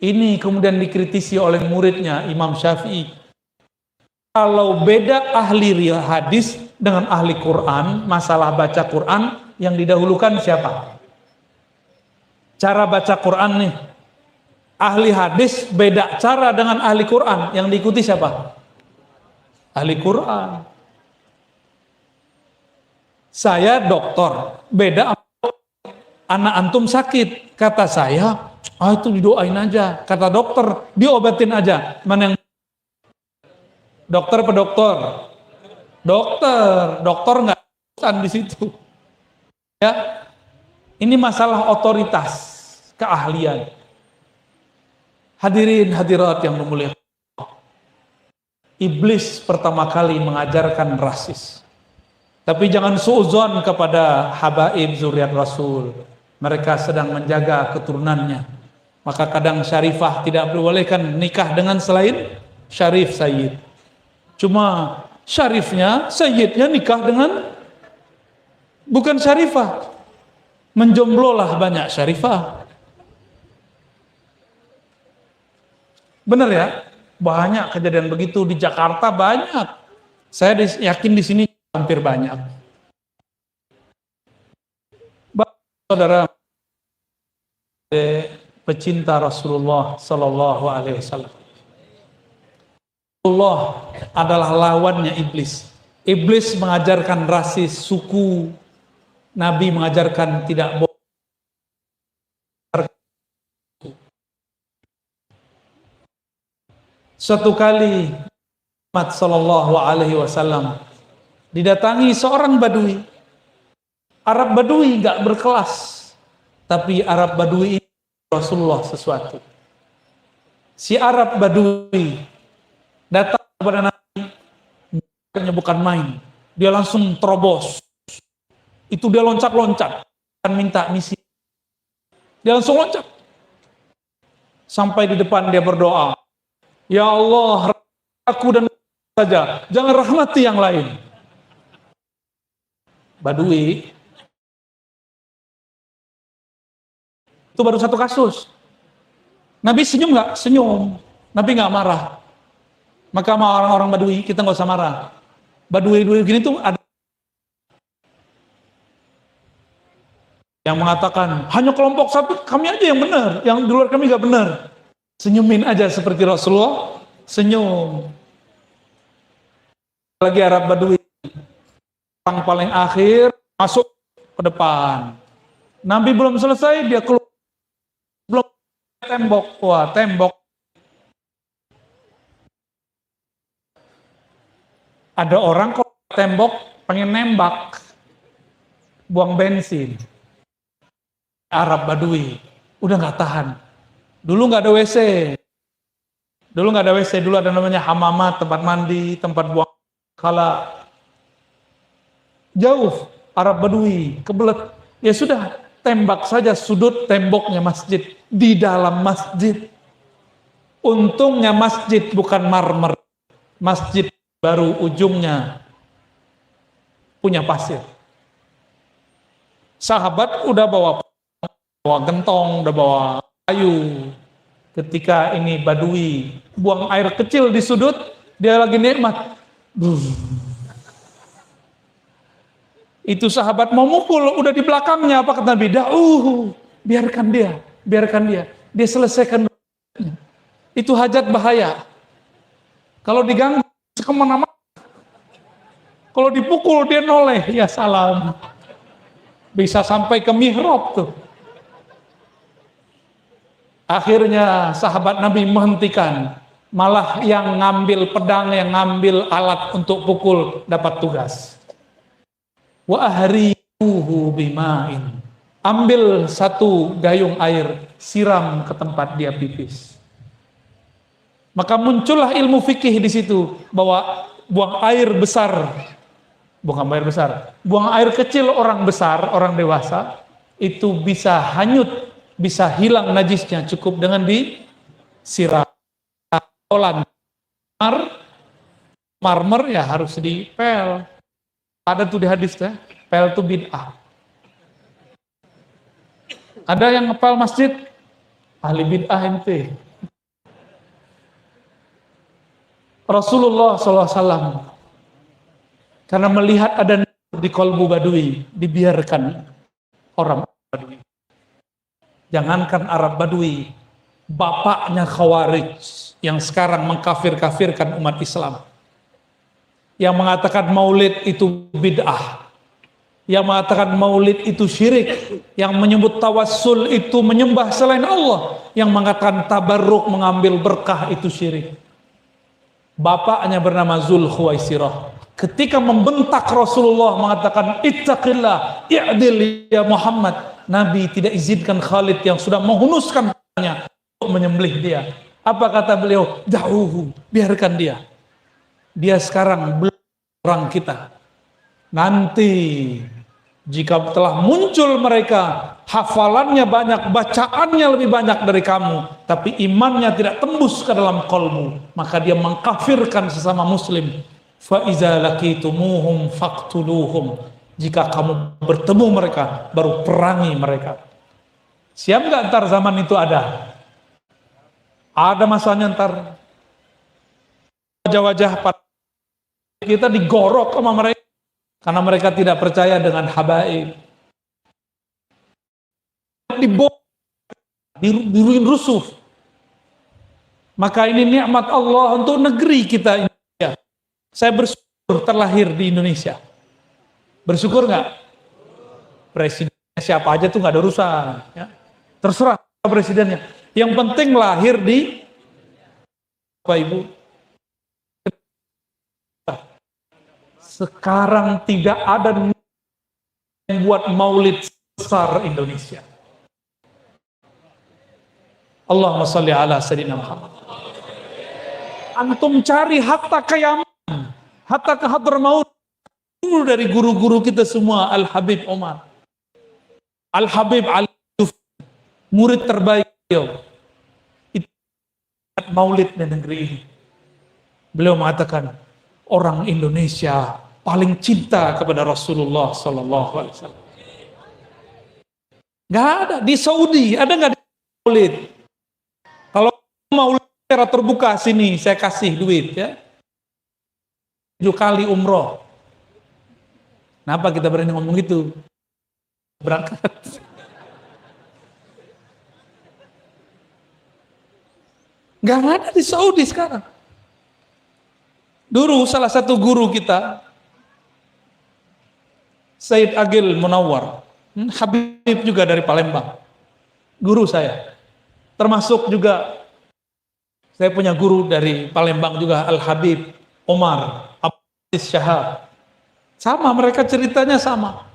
Speaker 1: Ini kemudian dikritisi oleh muridnya Imam Syafi'i. Kalau beda ahli hadis dengan ahli Quran, masalah baca Quran, yang didahulukan siapa? Cara baca Quran nih. Ahli hadis beda cara dengan ahli Quran, yang diikuti siapa? Ahli Quran. Saya dokter, beda anak antum sakit. Kata saya, itu didoain aja. Kata dokter, diobatin aja. Mana yang dokter apa dokter? Dokter nggak urusan di situ. Ya, ini masalah otoritas, keahlian. Hadirin hadirat yang memuliakan, iblis pertama kali mengajarkan rasis. Tapi jangan suudzon kepada habaib zuriat Rasul. Mereka sedang menjaga keturunannya. Maka kadang syarifah tidak dibolehkan nikah dengan selain syarif sayyid. Cuma syarifnya, sayyidnya nikah dengan bukan syarifah. Menjomblolah banyak syarifah. Benar ya? Banyak kejadian begitu di Jakarta, banyak. Saya yakin di sini hampir banyak. Saudara pecinta Rasulullah Sallallahu Alaihi Wasallam. Rasulullah adalah lawannya iblis. Iblis mengajarkan rasis, suku. Nabi mengajarkan tidak boleh. Suatu kali Muhammad Sallallahu Alaihi Wasallam didatangi seorang Badui. Arab Badui nggak berkelas, tapi Arab Badui ini Rasulullah sesuatu. Si Arab Badui datang kepada Nabi, bukan main. Dia langsung terobos. Itu dia loncat-loncat, dan minta misi. Dia langsung loncat. Sampai di depan dia berdoa, ya Allah, aku dan saja, jangan rahmati yang lain. Badui itu baru satu kasus. Nabi senyum nggak? Senyum. Nabi nggak marah. Maka sama orang-orang Badui kita nggak usah marah. Badui gini tuh ada yang mengatakan hanya kelompok satu, kami aja yang benar, yang di luar kami nggak benar. Senyumin aja seperti Rasulullah, senyum. Lagi Arab Badui, orang paling akhir masuk ke depan. Nabi belum selesai, dia keluar. Belum tembok, wah tembok. Ada orang kalau tembok pengen nembak, buang bensin. Arab Badui udah nggak tahan. Dulu nggak ada WC. Dulu ada namanya hamamat, tempat mandi, tempat buang kala. Jauh Arab Badui kebelet. Ya sudah, tembak saja sudut temboknya masjid di dalam masjid. Untungnya masjid bukan marmer. Masjid baru ujungnya punya pasir. Sahabat udah bawa gentong, udah bawa kayu. Ketika ini Badui buang air kecil di sudut, dia lagi nikmat. Itu sahabat mau mukul, udah di belakangnya, apa kata Nabi? Biarkan dia. Dia selesaikan. Itu hajat bahaya. Kalau diganggu kemana-mana, kalau dipukul dia noleh, ya salam. Bisa sampai ke mihrab tuh. Akhirnya sahabat Nabi menghentikan, malah yang ngambil pedang, yang ngambil alat untuk pukul dapat tugas. Wa ahriquhu bima'in. Ambil satu gayung air, siram ke tempat dia pipis. Maka muncullah ilmu fikih di situ bahwa buang air besar, buang air kecil orang besar, orang dewasa itu bisa hanyut, bisa hilang najisnya cukup dengan disiram. Marmer ya harus dipel. Ada tuh di hadis ya, pel itu bid'ah. Ada yang ngepel masjid, ahli bid'ah ente. Rasulullah SAW karena melihat ada di kolbu Badui, dibiarkan orang Badui. Jangankan Arab Badui, bapaknya Khawarij yang sekarang mengkafir-kafirkan umat Islam, yang mengatakan maulid itu bid'ah, yang mengatakan maulid itu syirik, yang menyebut tawassul itu menyembah selain Allah, yang mengatakan tabarruk mengambil berkah itu syirik. Bapaknya bernama Zulkhuwaisirah. Ketika membentak Rasulullah mengatakan ittaqillah, i'dil ya Muhammad, Nabi tidak izinkan Khalid yang sudah menghunuskan tangannya untuk menyembelih dia. Apa kata beliau? Da'uhu, biarkan dia. Dia sekarang belum orang kita. Nanti jika telah muncul mereka, hafalannya banyak, bacaannya lebih banyak dari kamu, tapi imannya tidak tembus ke dalam qalbu, maka dia mengkafirkan sesama muslim. Fa iza laqitumuhum faqtuluhum. Jika kamu bertemu mereka, baru perangi mereka. Siap nggak ntar zaman itu ada? Ada masanya ntar. wajah-wajah kita digorok sama mereka karena mereka tidak percaya dengan habaib. Diruin rusuh. Maka ini nikmat Allah untuk negeri kita Indonesia. Saya bersyukur terlahir di Indonesia. Bersyukur nggak? Presidennya siapa aja tuh nggak ada urusan. Ya. Terserah presidennya. Yang penting lahir di Bapak Ibu. Sekarang tidak ada yang buat maulid besar Indonesia. Allahumma sholli ala sayyidina Muhammad. Antum cari hatta kayaman, hatta ke Hadramaut dari guru-guru kita semua, Al-Habib Omar, Al-Habib Ali, murid terbaik beliau. Itu maulid di negeri ini. Beliau mengatakan orang Indonesia paling cinta kepada Rasulullah Sallallahu Alaihi Wasallam. Gak ada di Saudi, ada nggak maulid? Kalau mau secara terbuka sini, saya kasih duit ya. 7 kali umroh. Kenapa kita berani ngomong gitu? Berangkat. Gak ada di Saudi sekarang. Dulu salah satu guru kita, Said Agil Munawar, Habib juga dari Palembang, guru saya. Termasuk juga saya punya guru dari Palembang juga, Al-Habib Omar Abdul Syahab. Sama, mereka ceritanya sama.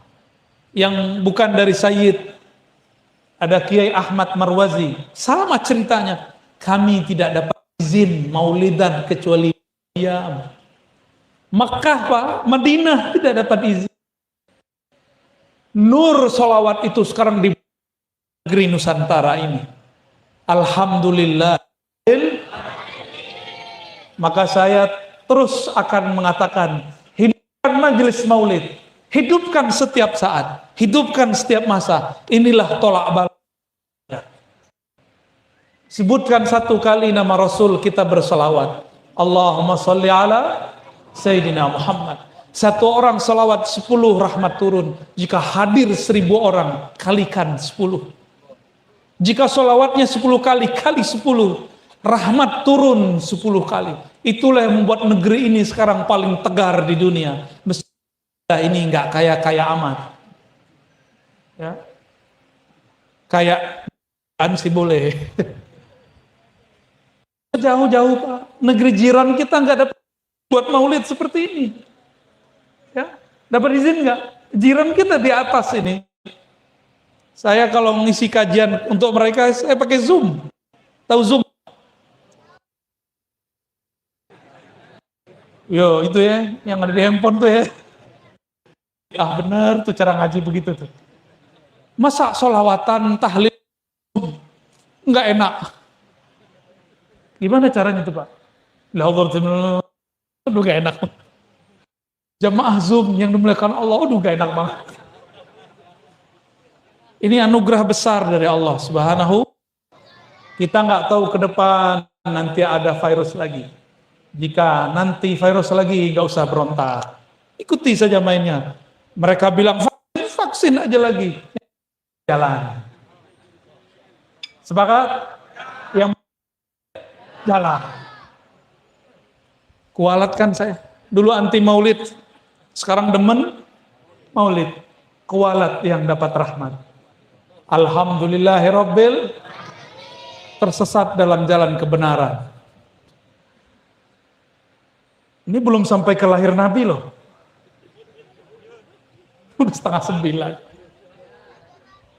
Speaker 1: Yang bukan dari Sayyid, ada Kiai Ahmad Marwazi, sama ceritanya. Kami tidak dapat izin maulidan kecuali diam. Makkah Pak, Madinah tidak dapat izin. Nur sholawat itu sekarang di negeri Nusantara ini. Alhamdulillah. Maka saya terus akan mengatakan, hidupkan majelis maulid, hidupkan setiap saat, hidupkan setiap masa. Inilah tolak balik. Sebutkan 1 kali nama Rasul, kita berselawat. Allahumma sholli ala Sayyidina Muhammad. 1 orang selawat 10 rahmat turun. Jika hadir 1000 orang, kalikan 10. Jika sholawatnya 10 kali, kali 10. Rahmat turun 10 kali. Itulah yang membuat negeri ini sekarang paling tegar di dunia. Mestinya ini nggak kaya-kaya amat. Ya. Kayak kan sih boleh. Jauh-jauh Pak. Negeri jiran kita nggak dapat buat maulid seperti ini. Ya, dapat izin nggak? Jiran kita di atas ini. Saya kalau mengisi kajian untuk mereka, saya pakai Zoom. Tahu Zoom? Yo, itu ya, yang ada di handphone tuh ya. Ah benar tuh cara ngaji begitu tuh. Masa sholawatan, tahlil, nggak enak. Gimana caranya tuh Pak? Aduh nggak enak. Jamaah Zoom yang dimuliakan Allah, aduh gak enak banget. Ini anugerah besar dari Allah Subhanahu. Kita nggak tahu ke depan nanti ada virus lagi. Jika nanti virus lagi, nggak usah berontak. Ikuti saja mainnya. Mereka bilang vaksin aja lagi. Jalan. Sepakat? Yang jalan. Kualatkan saya. Dulu anti maulid. Sekarang demen maulid. Kualat yang dapat rahmat. Alhamdulillahirabbil tersesat dalam jalan kebenaran. Ini belum sampai ke lahir Nabi loh. Udah 8:30.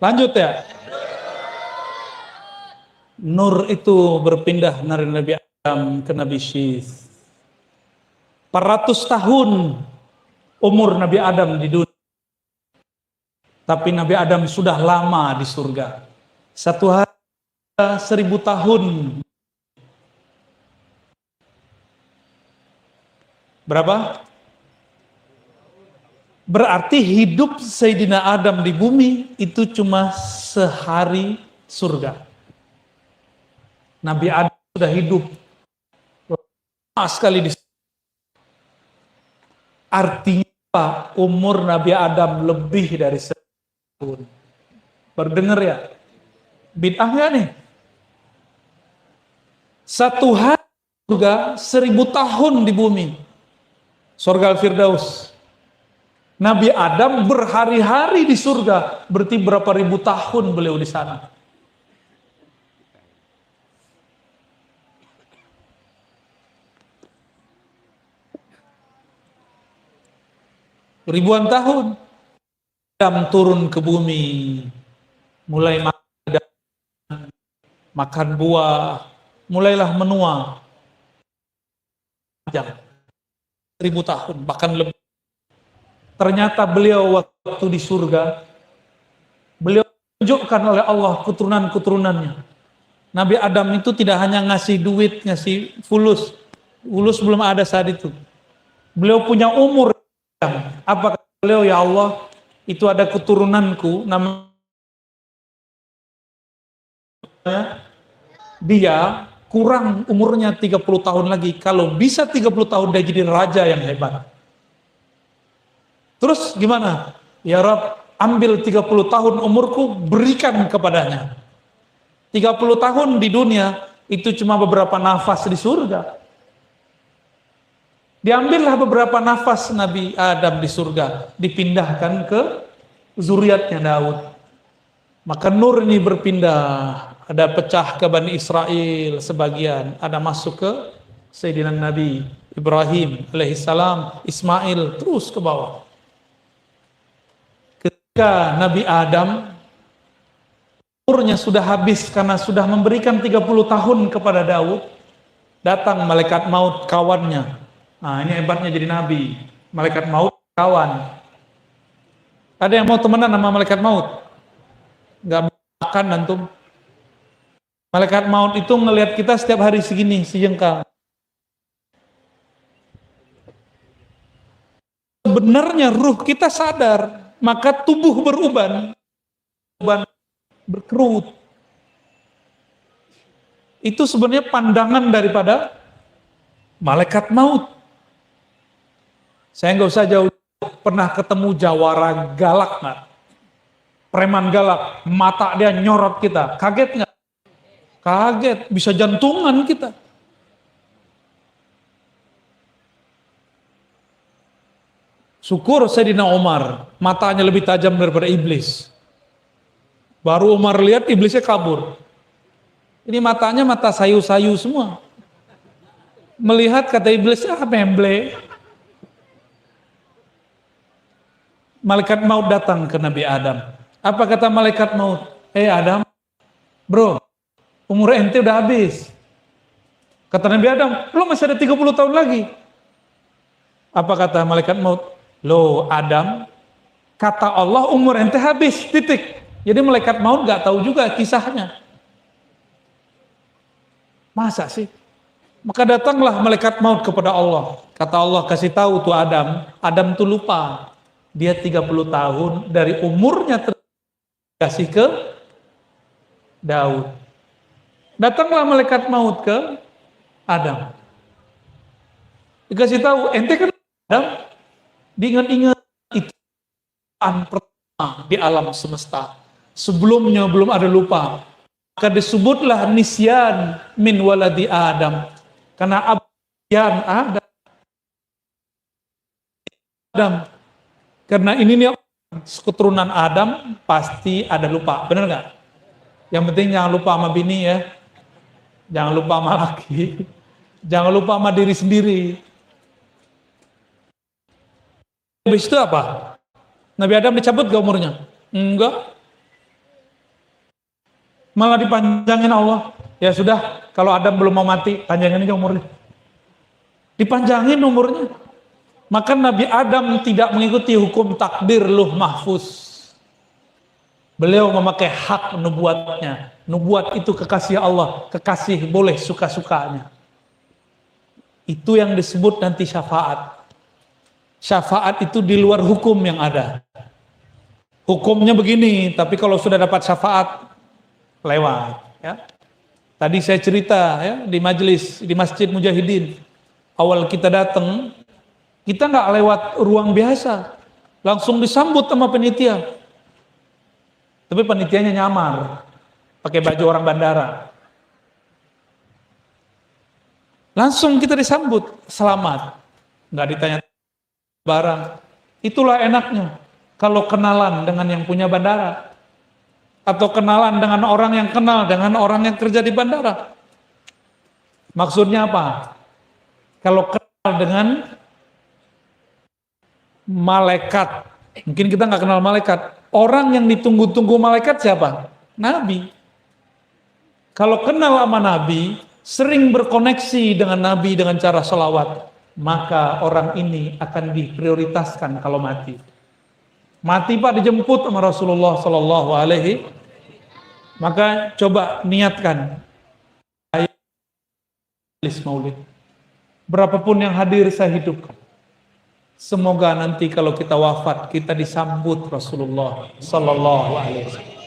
Speaker 1: Lanjut ya. Nur itu berpindah dari Nabi Adam ke Nabi Syith. 400 tahun umur Nabi Adam di dunia. Tapi Nabi Adam sudah lama di surga. 1 hari 1000 tahun. Berapa? Berarti hidup Sayyidina Adam di bumi itu cuma sehari surga. Nabi Adam sudah hidup lama sekali di surga. Artinya apa? Umur Nabi Adam lebih dari 1.000 tahun. Baru dengar ya? Bid'ah nggak nih? Satu hari surga 1.000 tahun di bumi. Surga Al-Firdaus. Nabi Adam berhari-hari di surga, berarti berapa ribu tahun beliau di sana. Ribuan tahun. Adam turun ke bumi, mulai makan buah, mulailah menua. Panjang. 1.000 tahun, bahkan lebih. Ternyata beliau waktu di surga, beliau tunjukkan oleh Allah keturunan-keturunannya. Nabi Adam itu tidak hanya ngasih duit, ngasih fulus. Fulus belum ada saat itu. Beliau punya umur. Apa kata beliau? Ya Allah, itu ada keturunanku, namanya dia kurang umurnya 30 tahun lagi. Kalau bisa 30 tahun dia jadi raja yang hebat. Terus gimana? Ya Rab, ambil 30 tahun umurku, berikan kepadanya. 30 tahun di dunia, itu cuma beberapa nafas di surga. Diambillah beberapa nafas Nabi Adam di surga, dipindahkan ke zuriatnya Daud. Maka nur ini berpindah, ada pecah ke Bani Israel sebagian, ada masuk ke Sayyidina Nabi Ibrahim alaihissalam, Ismail, terus ke bawah. Ketika Nabi Adam umurnya sudah habis karena sudah memberikan 30 tahun kepada Daud, datang malaikat maut kawannya. Nah, ini hebatnya jadi nabi. Malaikat maut kawan. Ada yang mau temenan sama malaikat maut? Enggak makan antum. Malaikat maut itu ngelihat kita setiap hari segini, sejengkal. Sebenarnya ruh kita sadar, maka tubuh beruban berkerut. Itu sebenarnya pandangan daripada malaikat maut. Saya nggak usah jauh, pernah ketemu jawara galak nggak? Preman galak, mata dia nyorot kita, kaget nggak? Kaget, bisa jantungan kita. Syukur Sayyidina Umar, matanya lebih tajam daripada iblis. Baru Umar lihat, iblisnya kabur. Ini matanya mata sayu-sayu semua. Melihat kata iblis, memble. Malaikat maut datang ke Nabi Adam. Apa kata malaikat maut? Adam, bro, umur ente udah habis. Kata Nabi Adam, lo masih ada 30 tahun lagi. Apa kata malaikat maut? Loh Adam, kata Allah umur ente habis, titik. Jadi malaikat maut gak tahu juga kisahnya. Masa sih? Maka datanglah malaikat maut kepada Allah. Kata Allah, kasih tahu tuh Adam. Adam tuh lupa. Dia 30 tahun dari umurnya kasih ke Daud. Datanglah malaikat maut ke Adam. Dikasih tahu, ente kan Adam, diingat-ingat itu pertama di alam semesta. Sebelumnya belum ada lupa. Maka disebutlah nisyan min waladi Adam. Karena abyan Adam. Karena ini nih keturunan Adam pasti ada lupa. Benar nggak? Yang penting jangan lupa sama bini ya. Jangan lupa sama laki. Jangan lupa sama diri sendiri. Habis itu apa? Nabi Adam dicabut gak umurnya? Enggak. Malah dipanjangin Allah. Ya sudah, kalau Adam belum mau mati, panjangin aja umurnya. Dipanjangin umurnya. Maka Nabi Adam tidak mengikuti hukum takdir luh mahfuz. Beliau memakai hak nubuatnya. Nubuat itu kekasih Allah. Kekasih boleh suka-sukanya. Itu yang disebut nanti syafaat. Syafaat itu di luar hukum yang ada. Hukumnya begini, tapi kalau sudah dapat syafaat, lewat. Ya. Tadi saya cerita ya di majelis, di Masjid Mujahidin. Awal kita datang, Kita nggak lewat ruang biasa, langsung disambut sama panitia. Tapi panitianya nyamar, pakai baju orang bandara. Langsung kita disambut, selamat. Nggak ditanya barang. Itulah enaknya kalau kenalan dengan yang punya bandara, atau kenalan dengan orang yang kenal dengan orang yang kerja di bandara. Maksudnya apa? Kalau kenal dengan malaikat, mungkin kita nggak kenal malaikat. Orang yang ditunggu-tunggu malaikat siapa? Nabi. Kalau kenal sama Nabi, sering berkoneksi dengan Nabi dengan cara sholawat, maka orang ini akan diprioritaskan kalau mati. Mati Pak dijemput sama Rasulullah Sallallahu Alaihi. Maka coba niatkan maulid. Berapapun yang hadir saya hidupkan. Semoga nanti kalau kita wafat kita disambut Rasulullah Sallallahu Alaihi Wasallam.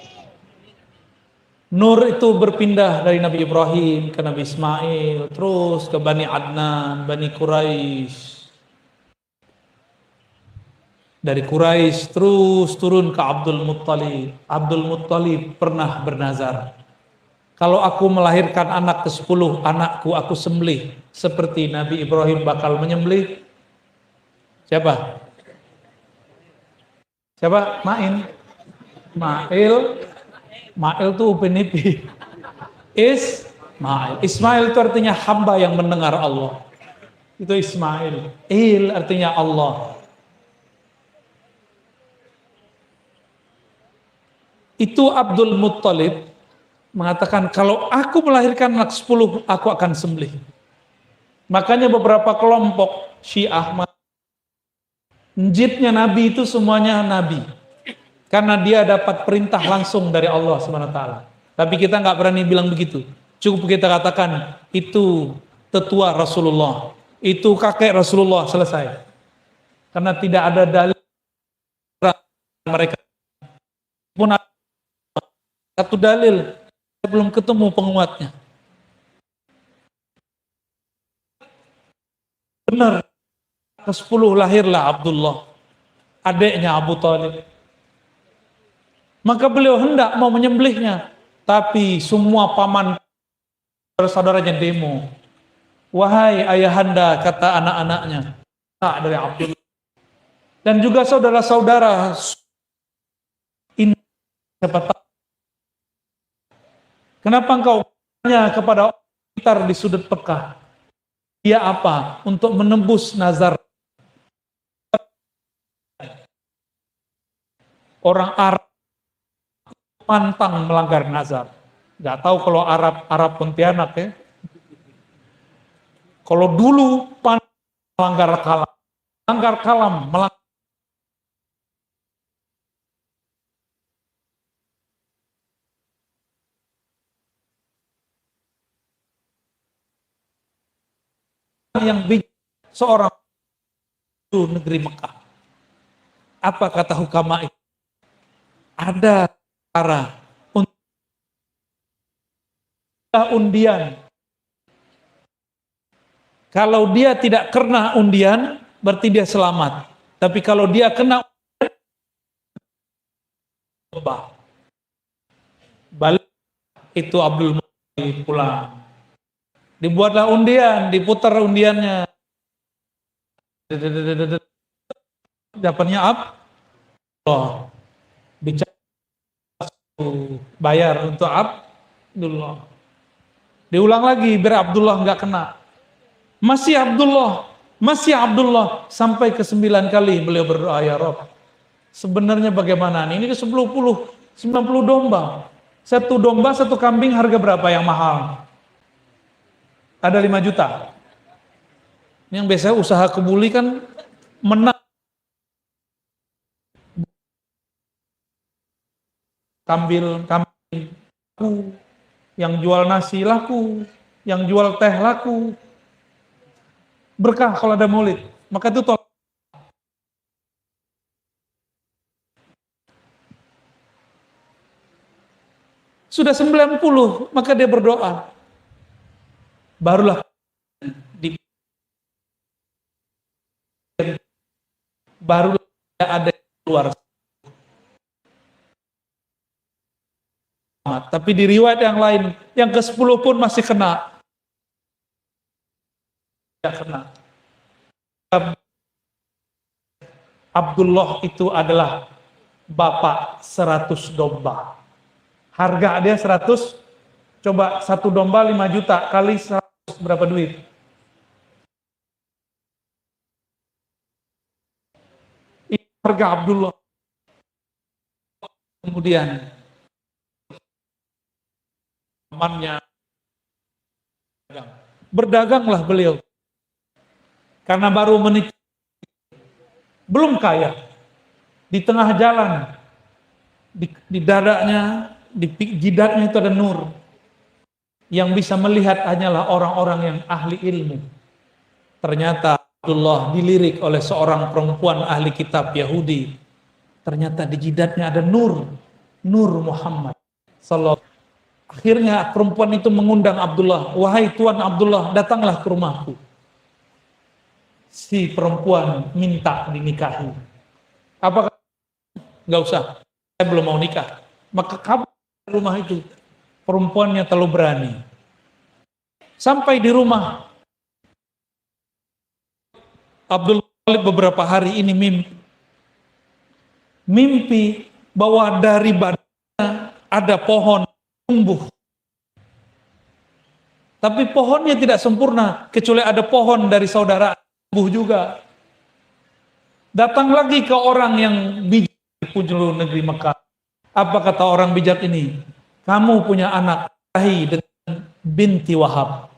Speaker 1: Nur itu berpindah dari Nabi Ibrahim ke Nabi Ismail, terus ke Bani Adnan, Bani Quraisy. Dari Quraisy terus turun ke Abdul Muttalib. Abdul Muttalib pernah bernazar, kalau aku melahirkan anak ke-10, anakku aku sembelih seperti Nabi Ibrahim bakal menyembelih. Siapa? Siapa? Mail tuh Upin Ipin. Ismail itu artinya hamba yang mendengar Allah. Itu Ismail. Artinya Allah. Itu Abdul Muttalib mengatakan, kalau aku melahirkan anak 10, aku akan sembelih. Makanya beberapa kelompok Syiah, njitnya Nabi itu semuanya Nabi. Karena dia dapat perintah langsung dari Allah SWT. Tapi kita nggak berani bilang begitu. Cukup kita katakan, itu tetua Rasulullah. Itu kakek Rasulullah, selesai. Karena tidak ada dalil mereka. Pun satu dalil, belum ketemu penguatnya. Benar, ke-10 lahirlah Abdullah, adiknya Abu Thalib. Maka beliau hendak mau menyembelihnya, tapi semua paman saudaranya demo. Wahai ayahanda, kata anak-anaknya, tak dari Abdullah. Dan juga saudara-saudara, ini siapa tahu. Kenapa engkau tanya kepada orang di sudut Mekah? Dia apa? Untuk menembus nazar. Orang Arab pantang melanggar nazar. Gak tahu kalau Arab Pontianak ya. Kalau dulu pantang melanggar kalam, melanggar yang bijak seorang negeri Mekah. Apa kata hukama itu? Ada cara untuk undian. Kalau dia tidak kena undian, berarti dia selamat. Tapi kalau dia kena undian, balik itu Abdul Muttalib pulang. Dibuatlah undian, diputar undiannya. Dapatnya Allah. Bicara bayar untuk Abdullah. Diulang lagi biar Abdullah nggak kena. Masih Abdullah sampai ke 9 kali beliau berdoa, ya Rabb. Sebenarnya bagaimana nih? Ini ke 90 domba. Satu domba, satu kambing harga berapa yang mahal? Ada 5 juta. Yang biasanya usaha kebuli kan menang. Kambing laku, yang jual nasi laku, yang jual teh laku. Berkah kalau ada maulid. Maka itu tolak. Sudah 90, maka dia berdoa. Barulah baru ada yang keluar. Tapi di riwayat yang lain, yang ke-10 pun masih kena. Tidak kena. Abdullah itu adalah bapak 100 domba. Harga dia 100, coba 1 domba 5 juta kali 100 berapa duit? Itu harga Abdullah. Kemudian temannya berdaganglah beliau. Karena baru menikah, belum kaya. Di tengah jalan, di dadanya, di jidatnya itu ada nur. Yang bisa melihat hanyalah orang-orang yang ahli ilmu. Ternyata Abdullah dilirik oleh seorang perempuan ahli kitab Yahudi. Ternyata di jidatnya ada nur. Nur Muhammad Sallallahu. Akhirnya perempuan itu mengundang Abdullah. Wahai Tuan Abdullah, datanglah ke rumahku. Si perempuan minta dinikahi. Apakah? Nggak usah, saya belum mau nikah. Maka kabar rumah itu, perempuannya terlalu berani. Sampai di rumah, Abdul Muthalib beberapa hari ini mimpi bahwa dari badannya ada pohon tumbuh. Tapi pohonnya tidak sempurna, kecuali ada pohon dari saudara tumbuh juga. Datang lagi ke orang yang bijak di penjuru negeri Mekah. Apa kata orang bijak ini? Kamu punya anak dengan binti Wahab.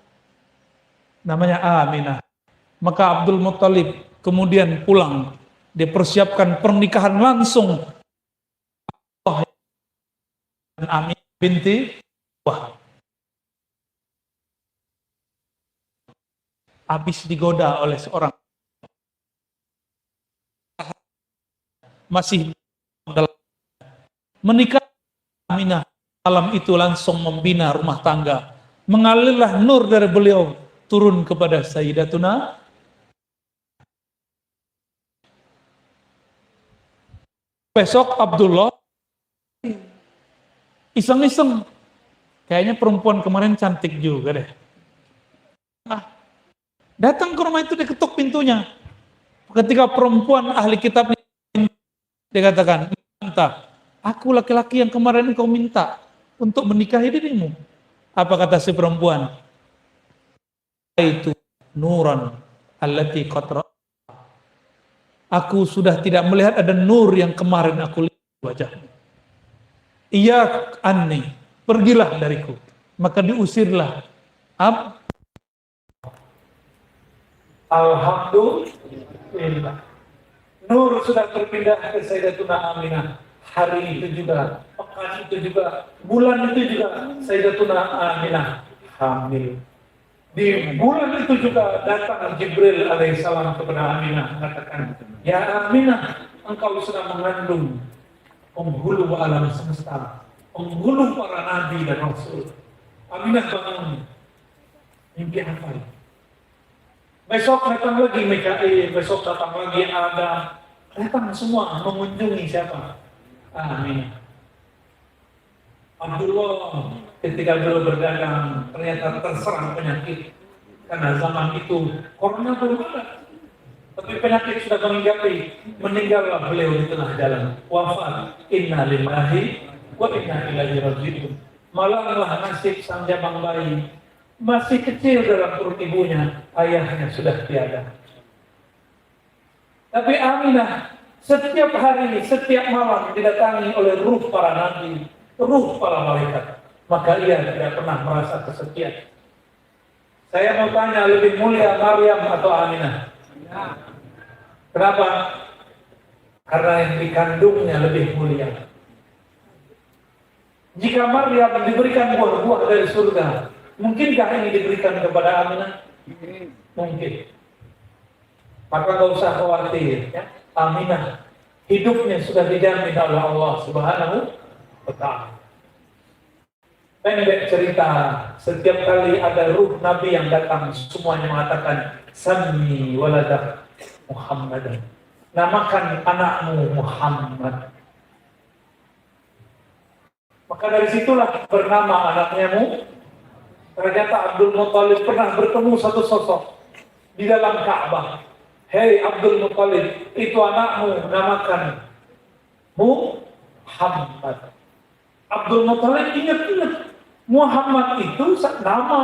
Speaker 1: Namanya Aminah. Maka Abdul Muthalib kemudian pulang. Dipersiapkan pernikahan langsung. Aminah binti Wahab. Habis digoda oleh seorang. Masih menikah. Aminah malam itu langsung membina rumah tangga. Mengalirlah nur dari beliau turun kepada Sayyidatuna. Besok Abdullah iseng-iseng, kayaknya perempuan kemarin cantik juga deh. Datang ke rumah itu, diketuk pintunya. Ketika perempuan ahli kitab dia katakan, minta, aku laki-laki yang kemarin engkau minta untuk menikahi dirimu. Apa kata si perempuan? Itu nuran allati qatra. Aku sudah tidak melihat ada nur yang kemarin aku lihat di wajahmu. Iya anni, pergilah dariku. Maka diusirlah. Alhamdulillah. Nur sudah terpindah ke Sayyidatuna Aminah. Hari itu juga, pekan itu juga, bulan itu juga Sayyidatuna Aminah hamil. Di bulan itu juga datang Jibril alaihissalam kepada Aminah mengatakan, ya Aminah, engkau sudah mengandung penghulu alam semesta, penghulu para nabi dan rasul. Aminah bangun. Mimpi apa? Besok datang lagi Mikail, besok datang lagi Adam. Datang semua mengunjungi siapa? Aminah. Abdullah ketika beliau berdagang ternyata terserang penyakit. Karena zaman itu corona belum ada. Tapi penyakit sudah meninggali. Meninggallah beliau di tengah jalan. Wafat. Inna lillahi wa inna ilaihi raji'un. Malanglah nasib sang jabang bayi. Masih kecil dalam perut ibunya, ayahnya sudah tiada. Tapi Aminah setiap hari, setiap malam didatangi oleh ruh para nabi, ruh para malaikat. Maka ia tidak pernah merasa kesepian. Saya mau tanya, lebih mulia Maryam atau Aminah? Kenapa? Karena yang dikandungnya lebih mulia. Jika Maryam diberikan buah-buah dari surga, mungkinkah ini diberikan kepada Aminah? Mungkin. Maka nggak usah khawatir, ya. Aminah hidupnya sudah dijamin oleh Allah Subhanahu wa Ta'ala. Pendek cerita, setiap kali ada ruh Nabi yang datang, semuanya mengatakan Sami waladah Muhammadan. namakan anakmu Muhammad. Maka dari situlah bernama anaknya Ternyata Abdul Muthalib pernah bertemu satu sosok di dalam Ka'bah. Hei Abdul Muthalib, itu anakmu, namakan Muhammad. Abdul Muthalib ingat-ingat, Muhammad itu nama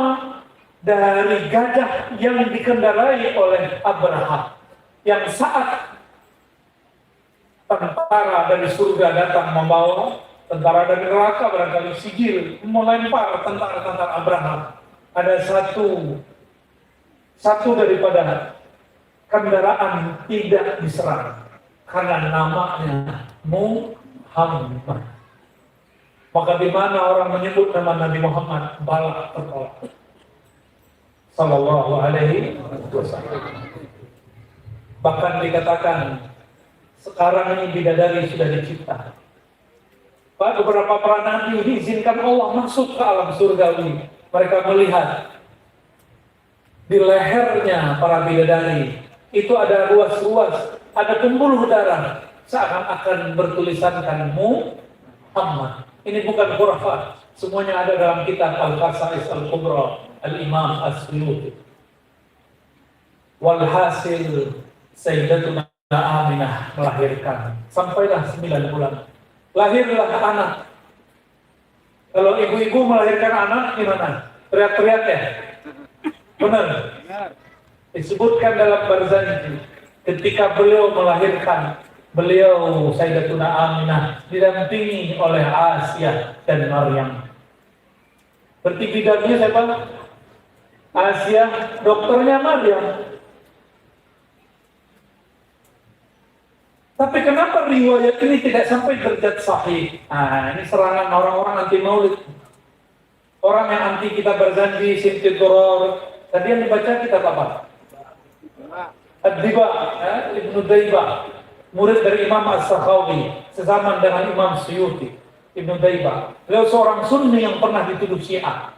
Speaker 1: dari gajah yang dikendarai oleh Abraham. Yang saat tentara dari surga datang membawa tentara dari neraka barangkali sigil melempar tentara-tentara Abraham. Ada satu daripada kendaraan tidak diserang karena namanya Muhammad. Maka di mana orang menyebut nama Nabi Muhammad, balak tertolak. Sallallahu alaihi wasallam. Bahkan dikatakan sekarang ini bidadari sudah dicipta. Beberapa para nabi diizinkan Allah masuk ke alam surgawi. Mereka melihat di lehernya para bidadari itu ada ruas-ruas, ada pembuluh darah, seakan-akan bertulisankan Muhammad. Ini bukan khurafat, semuanya ada dalam kitab Al-Qasais Al-Kubra Al-Imam As-Suyuti. Walhasil Sayyidatuna Aminah melahirkan, sampailah 9 bulan. Lahirlah anak. Kalau ibu-ibu melahirkan anak gimana? Teriak-teriak ya? Benar? Disebutkan dalam Barzanji, ketika beliau melahirkan, beliau Sayyidatuna Aminah didampingi oleh Asia dan Maryam. Berarti bidannya siapa? Asia, dokternya Maryam. Tapi kenapa riwayat ini tidak sampai derajat sahih? Nah, ini serangan orang-orang anti maulid. Orang yang anti kitab Barzanji, Simti Duror. Tadi yang dibaca kitab apa? Ad-Diba, Ibnu Daibah. Murid dari Imam As-Sakhawi, sezaman dengan Imam Suyuti. Ibnu Daibah. Beliau seorang sunni yang pernah dituduh Syiah.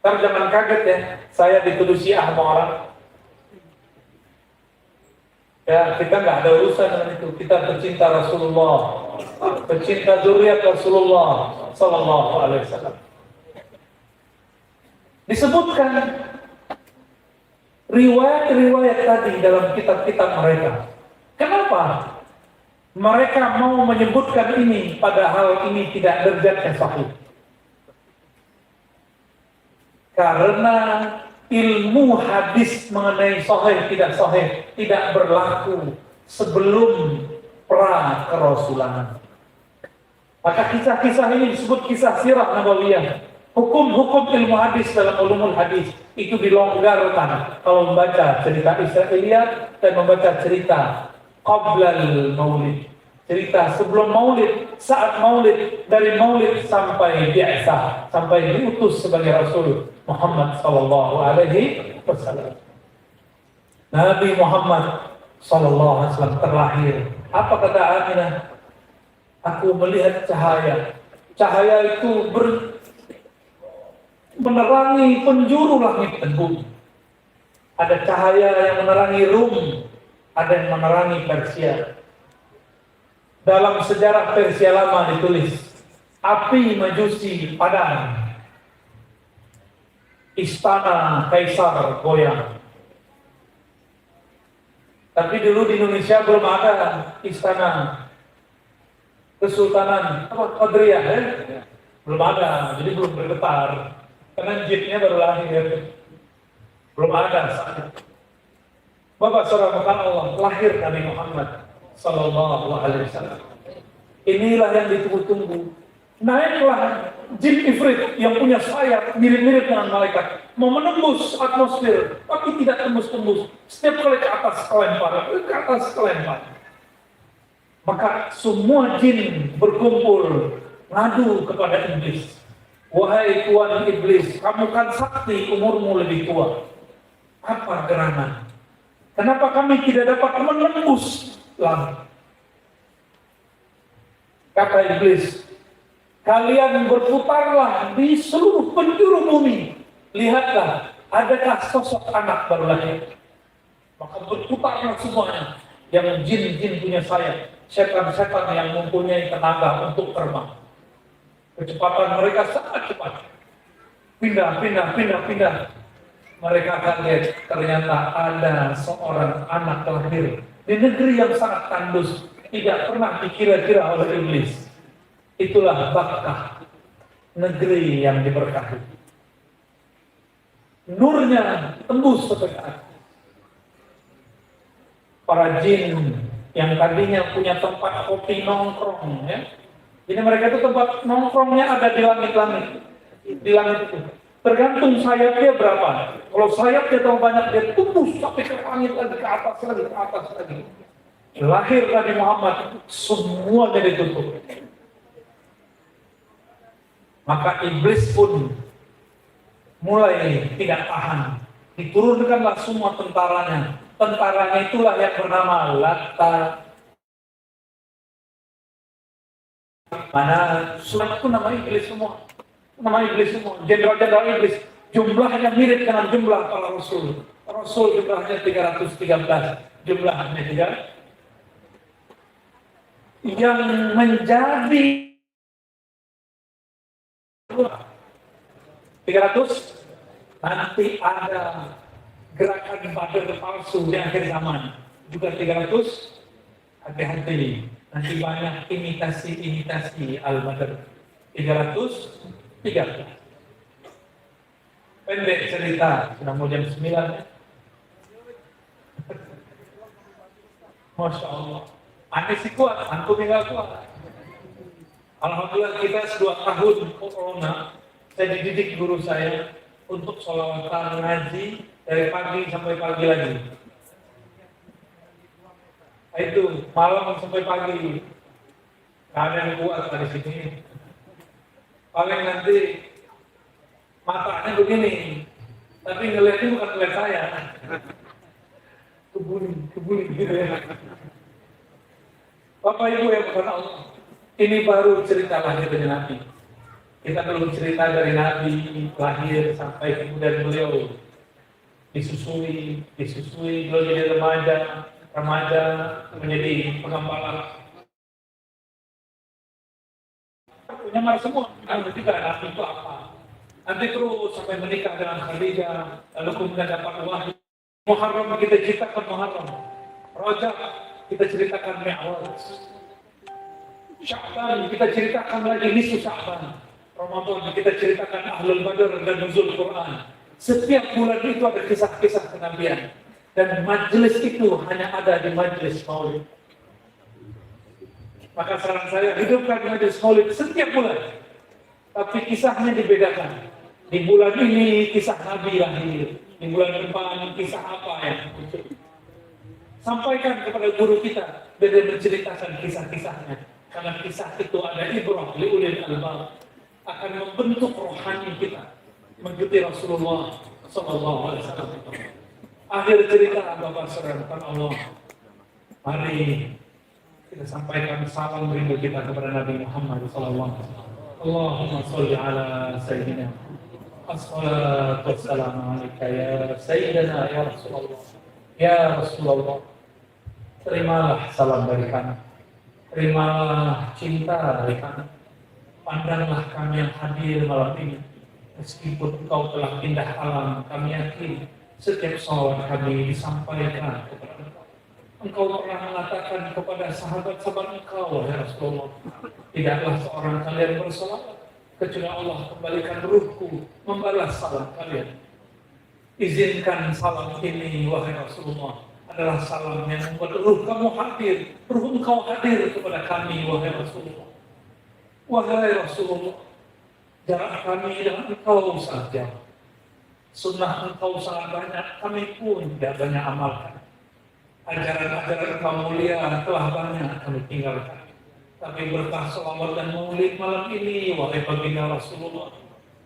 Speaker 1: Ntar jangan kaget ya, saya dituduh Syiah sama orang. Ya, kita nggak ada urusan dengan itu. Kita pecinta Rasulullah, pecinta zuriat Rasulullah Sallallahu Alaihi Wasallam. Disebutkan riwayat-riwayat tadi dalam kitab-kitab mereka. Kenapa mereka mau menyebutkan ini padahal ini tidak derajatnya sahih? Karena ilmu hadis mengenai sahih tidak berlaku sebelum pra kerasulan. Maka kisah-kisah ini disebut kisah sirah nabawiyah. Hukum-hukum ilmu hadis dalam ulumul hadis itu dilonggarkan kalau membaca cerita Israiliyat dan membaca cerita qablal maulid, cerita sebelum maulid, saat maulid, dari maulid sampai bi'tsah, sampai diutus sebagai Rasul Muhammad sallallahu alaihi wasallam. Nabi Muhammad sallallahu alaihi wasallam terlahir. Apa kata Aminah? Aku melihat cahaya. Cahaya itu menerangi penjuru langit dan bumi. Ada cahaya yang menerangi Rum, ada yang menerangi Persia. Dalam sejarah Persia lama ditulis, api Majusi padam, istana kaisar goyang. Tapi dulu di Indonesia belum ada istana kesultanan Qadriyah, belum ada, jadi belum bergetar. Karena jinnya baru lahir, belum ada saat itu. Bapak saudara Allah, lahir Nabi Muhammad Sallallahu Alaihi Wasallam. Inilah yang ditunggu-tunggu. Naiklah jin ifrit yang punya sayap mirip-mirip dengan malaikat, mau menembus atmosfer, tapi tidak tembus-tembus. Setiap kali ke atas kelempar. Maka semua jin berkumpul ngadu kepada iblis. Wahai Tuan Iblis, kamu kan sakti, umurmu lebih tua. Apa gerangan? Kenapa kami tidak dapat menembus langit? Kata Iblis, kalian berputarlah di seluruh penjuru bumi. Lihatlah, adakah sosok anak baru lahir? Maka berputarlah semuanya. yang jin-jin punya sayap, setan-setan yang mempunyai tenaga untuk terbang. Kecepatan mereka sangat cepat. Pindah. Mereka kaget, ternyata ada seorang anak lahir di negeri yang sangat tandus, tidak pernah dikira-kira oleh iblis. Itulah Bakkah, negeri yang diberkati. Nurnya tembus sepekat. Para jin yang tadinya punya tempat kopi nongkrong, ya. Jadi mereka itu tempat nongkrongnya ada di langit-langit, di langit itu. Tergantung sayapnya berapa. Kalau sayapnya terlalu banyak, dia tembus sampai ke langit lagi, ke atas lagi. Lahir Nabi Muhammad, semuanya ditutup. Maka iblis pun mulai tidak tahan. Diturunkanlah semua tentaranya. Tentaranya itulah yang bernama Latta. Mana surat itu nama iblis semua. Jenderal-jenderal iblis. Jumlahnya mirip dengan jumlah para rasul. Rasul jumlahnya 313. Jumlahnya 3. Yang menjadi 300. Nanti ada gerakan Badar palsu di akhir zaman. Juga 300. Hati-hati. Nanti banyak imitasi Al-Badr. 313. Pendek cerita, sudah mau jam 9 ya. Masya Allah. Aneh sih kuat, antum tinggal kuat. Alhamdulillah kita 2 tahun corona, saya dididik guru saya untuk sholawatan ngaji dari pagi sampai pagi lagi. Itu malam sampai pagi. Nggak ada yang kuat dari sini. Paling nanti matanya begini, tapi ngeliatnya bukan ngeliat saya. Kebuli gitu ya. Bapak Ibu yang bukan Allah, ini baru cerita lahir dari Nabi. Kita belum cerita dari Nabi lahir sampai kemudian beliau disusui, beliau jadi remaja menjadi pengembala. Nyamar semua, juga Nabi itu apa? Nanti terus sampai menikah dengan Khadijah, lalu kemudian dapat wahyu. Muharram kita ceritakan Muharram, Rajab kita ceritakan Mi'raj, Sya'ban kita ceritakan lagi nisfu Sya'ban, Ramadan kita ceritakan Ahlul Badr dan Nuzul Quran. Setiap bulan itu ada kisah-kisah kenabian. Dan majelis itu hanya ada di majelis maulid. Maka saran saya, hidupkan majelis maulid setiap bulan. Tapi kisahnya dibedakan. Di bulan ini kisah Nabi lahir. Di bulan depan kisah apa yang muncul. Sampaikan kepada guru kita. Dan dia menceritakan kisah-kisahnya. Karena kisah itu ada ibrah liulil albab. Akan membentuk rohani kita. Mengikuti Rasulullah SAW. Akhir cerita Bapak Saudara Allah. Mari kita sampaikan salam rindu kita kepada Nabi Muhammad SAW. Allahumma sholli ala Sayyidina. Assalatu wassalamu alaika ya Sayyidina ya Rasulullah. Ya Rasulullah. Terimalah salam dari kami. Terimalah cinta dari kami. Pandanglah kami yang hadir malam ini. Meskipun engkau telah pindah alam, kami yakin setiap salawat kami disampaikan kepada engkau. Engkau pernah mengatakan kepada sahabat-sahabat engkau, ya Rasulullah, tidaklah seorang kalian bersalawat kecuali Allah kembalikan ruhku membalas salam kalian. Izinkan salam ini, wahai Rasulullah, adalah salam yang membuat ruh kamu hadir, ruh engkau hadir kepada kami, wahai Rasulullah. Wahai Rasulullah, jarak kami dengan engkau sangat jauh. Sunnah engkau sangat banyak, kami pun tidak banyak amalkan. Ajaran-ajaran engkau mulia telah banyak kami tinggalkan. Tapi berkah selawat dan maulid malam ini, wahai baginda Rasulullah,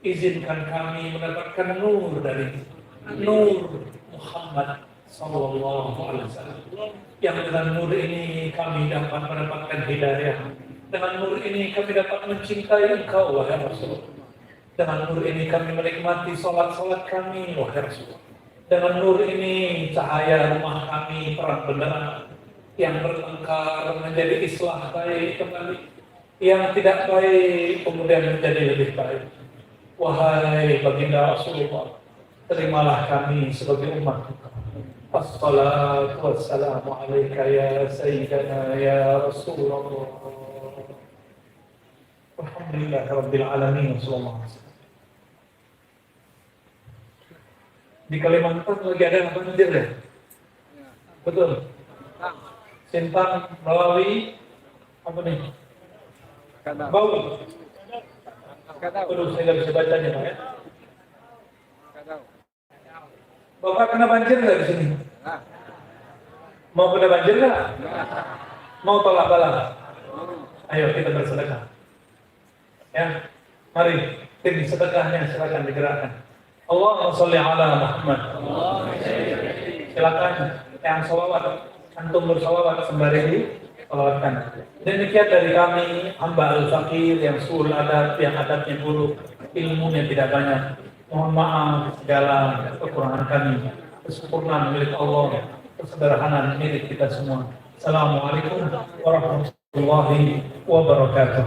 Speaker 1: izinkan kami mendapatkan nur dari nur Muhammad Sallallahu Alaihi Wasallam. Yang dengan nur ini kami dapat mendapatkan hidayah. Dengan nur ini kami dapat mencintai engkau, wahai Rasulullah. Dengan nur ini kami menikmati sholat-sholat kami, wahai Rasulullah. Dengan nur ini cahaya rumah kami terang benderang. yang bertengkar menjadi islah baik kembali, yang tidak baik kemudian menjadi lebih baik. Wahai baginda Rasulullah, terimalah kami sebagai umat. Assalatu wassalamu alaika ya sayyidana ya Rasulullah. Alhamdulillah rabbil alamin. Sallallahu alaihi wasallam. Di Kalimantan lagi ada banjir ya? Betul. Sintang melalui apa nih? Bau. Aduh, saya nggak bisa bacanya Pak ya. Bapak kena banjir nggak di sini? Mau kena banjir nggak? Mau tolak bala? Ayo kita bersedekah. Ya, mari tim sedekahnya silakan digerakkan. Allahumma sholli ala Muhammad. Silakan yang sholawat, antum bersolawat sembari disolawatkan. Demikian dari kami, hamba al-fakir yang suul adab, yang adabnya buruk, ilmunya tidak banyak. Mohon maaf segala kekurangan kami. Kesempurnaan milik Allah, kesederhanaan milik kita semua. Assalamualaikum warahmatullahi wabarakatuh.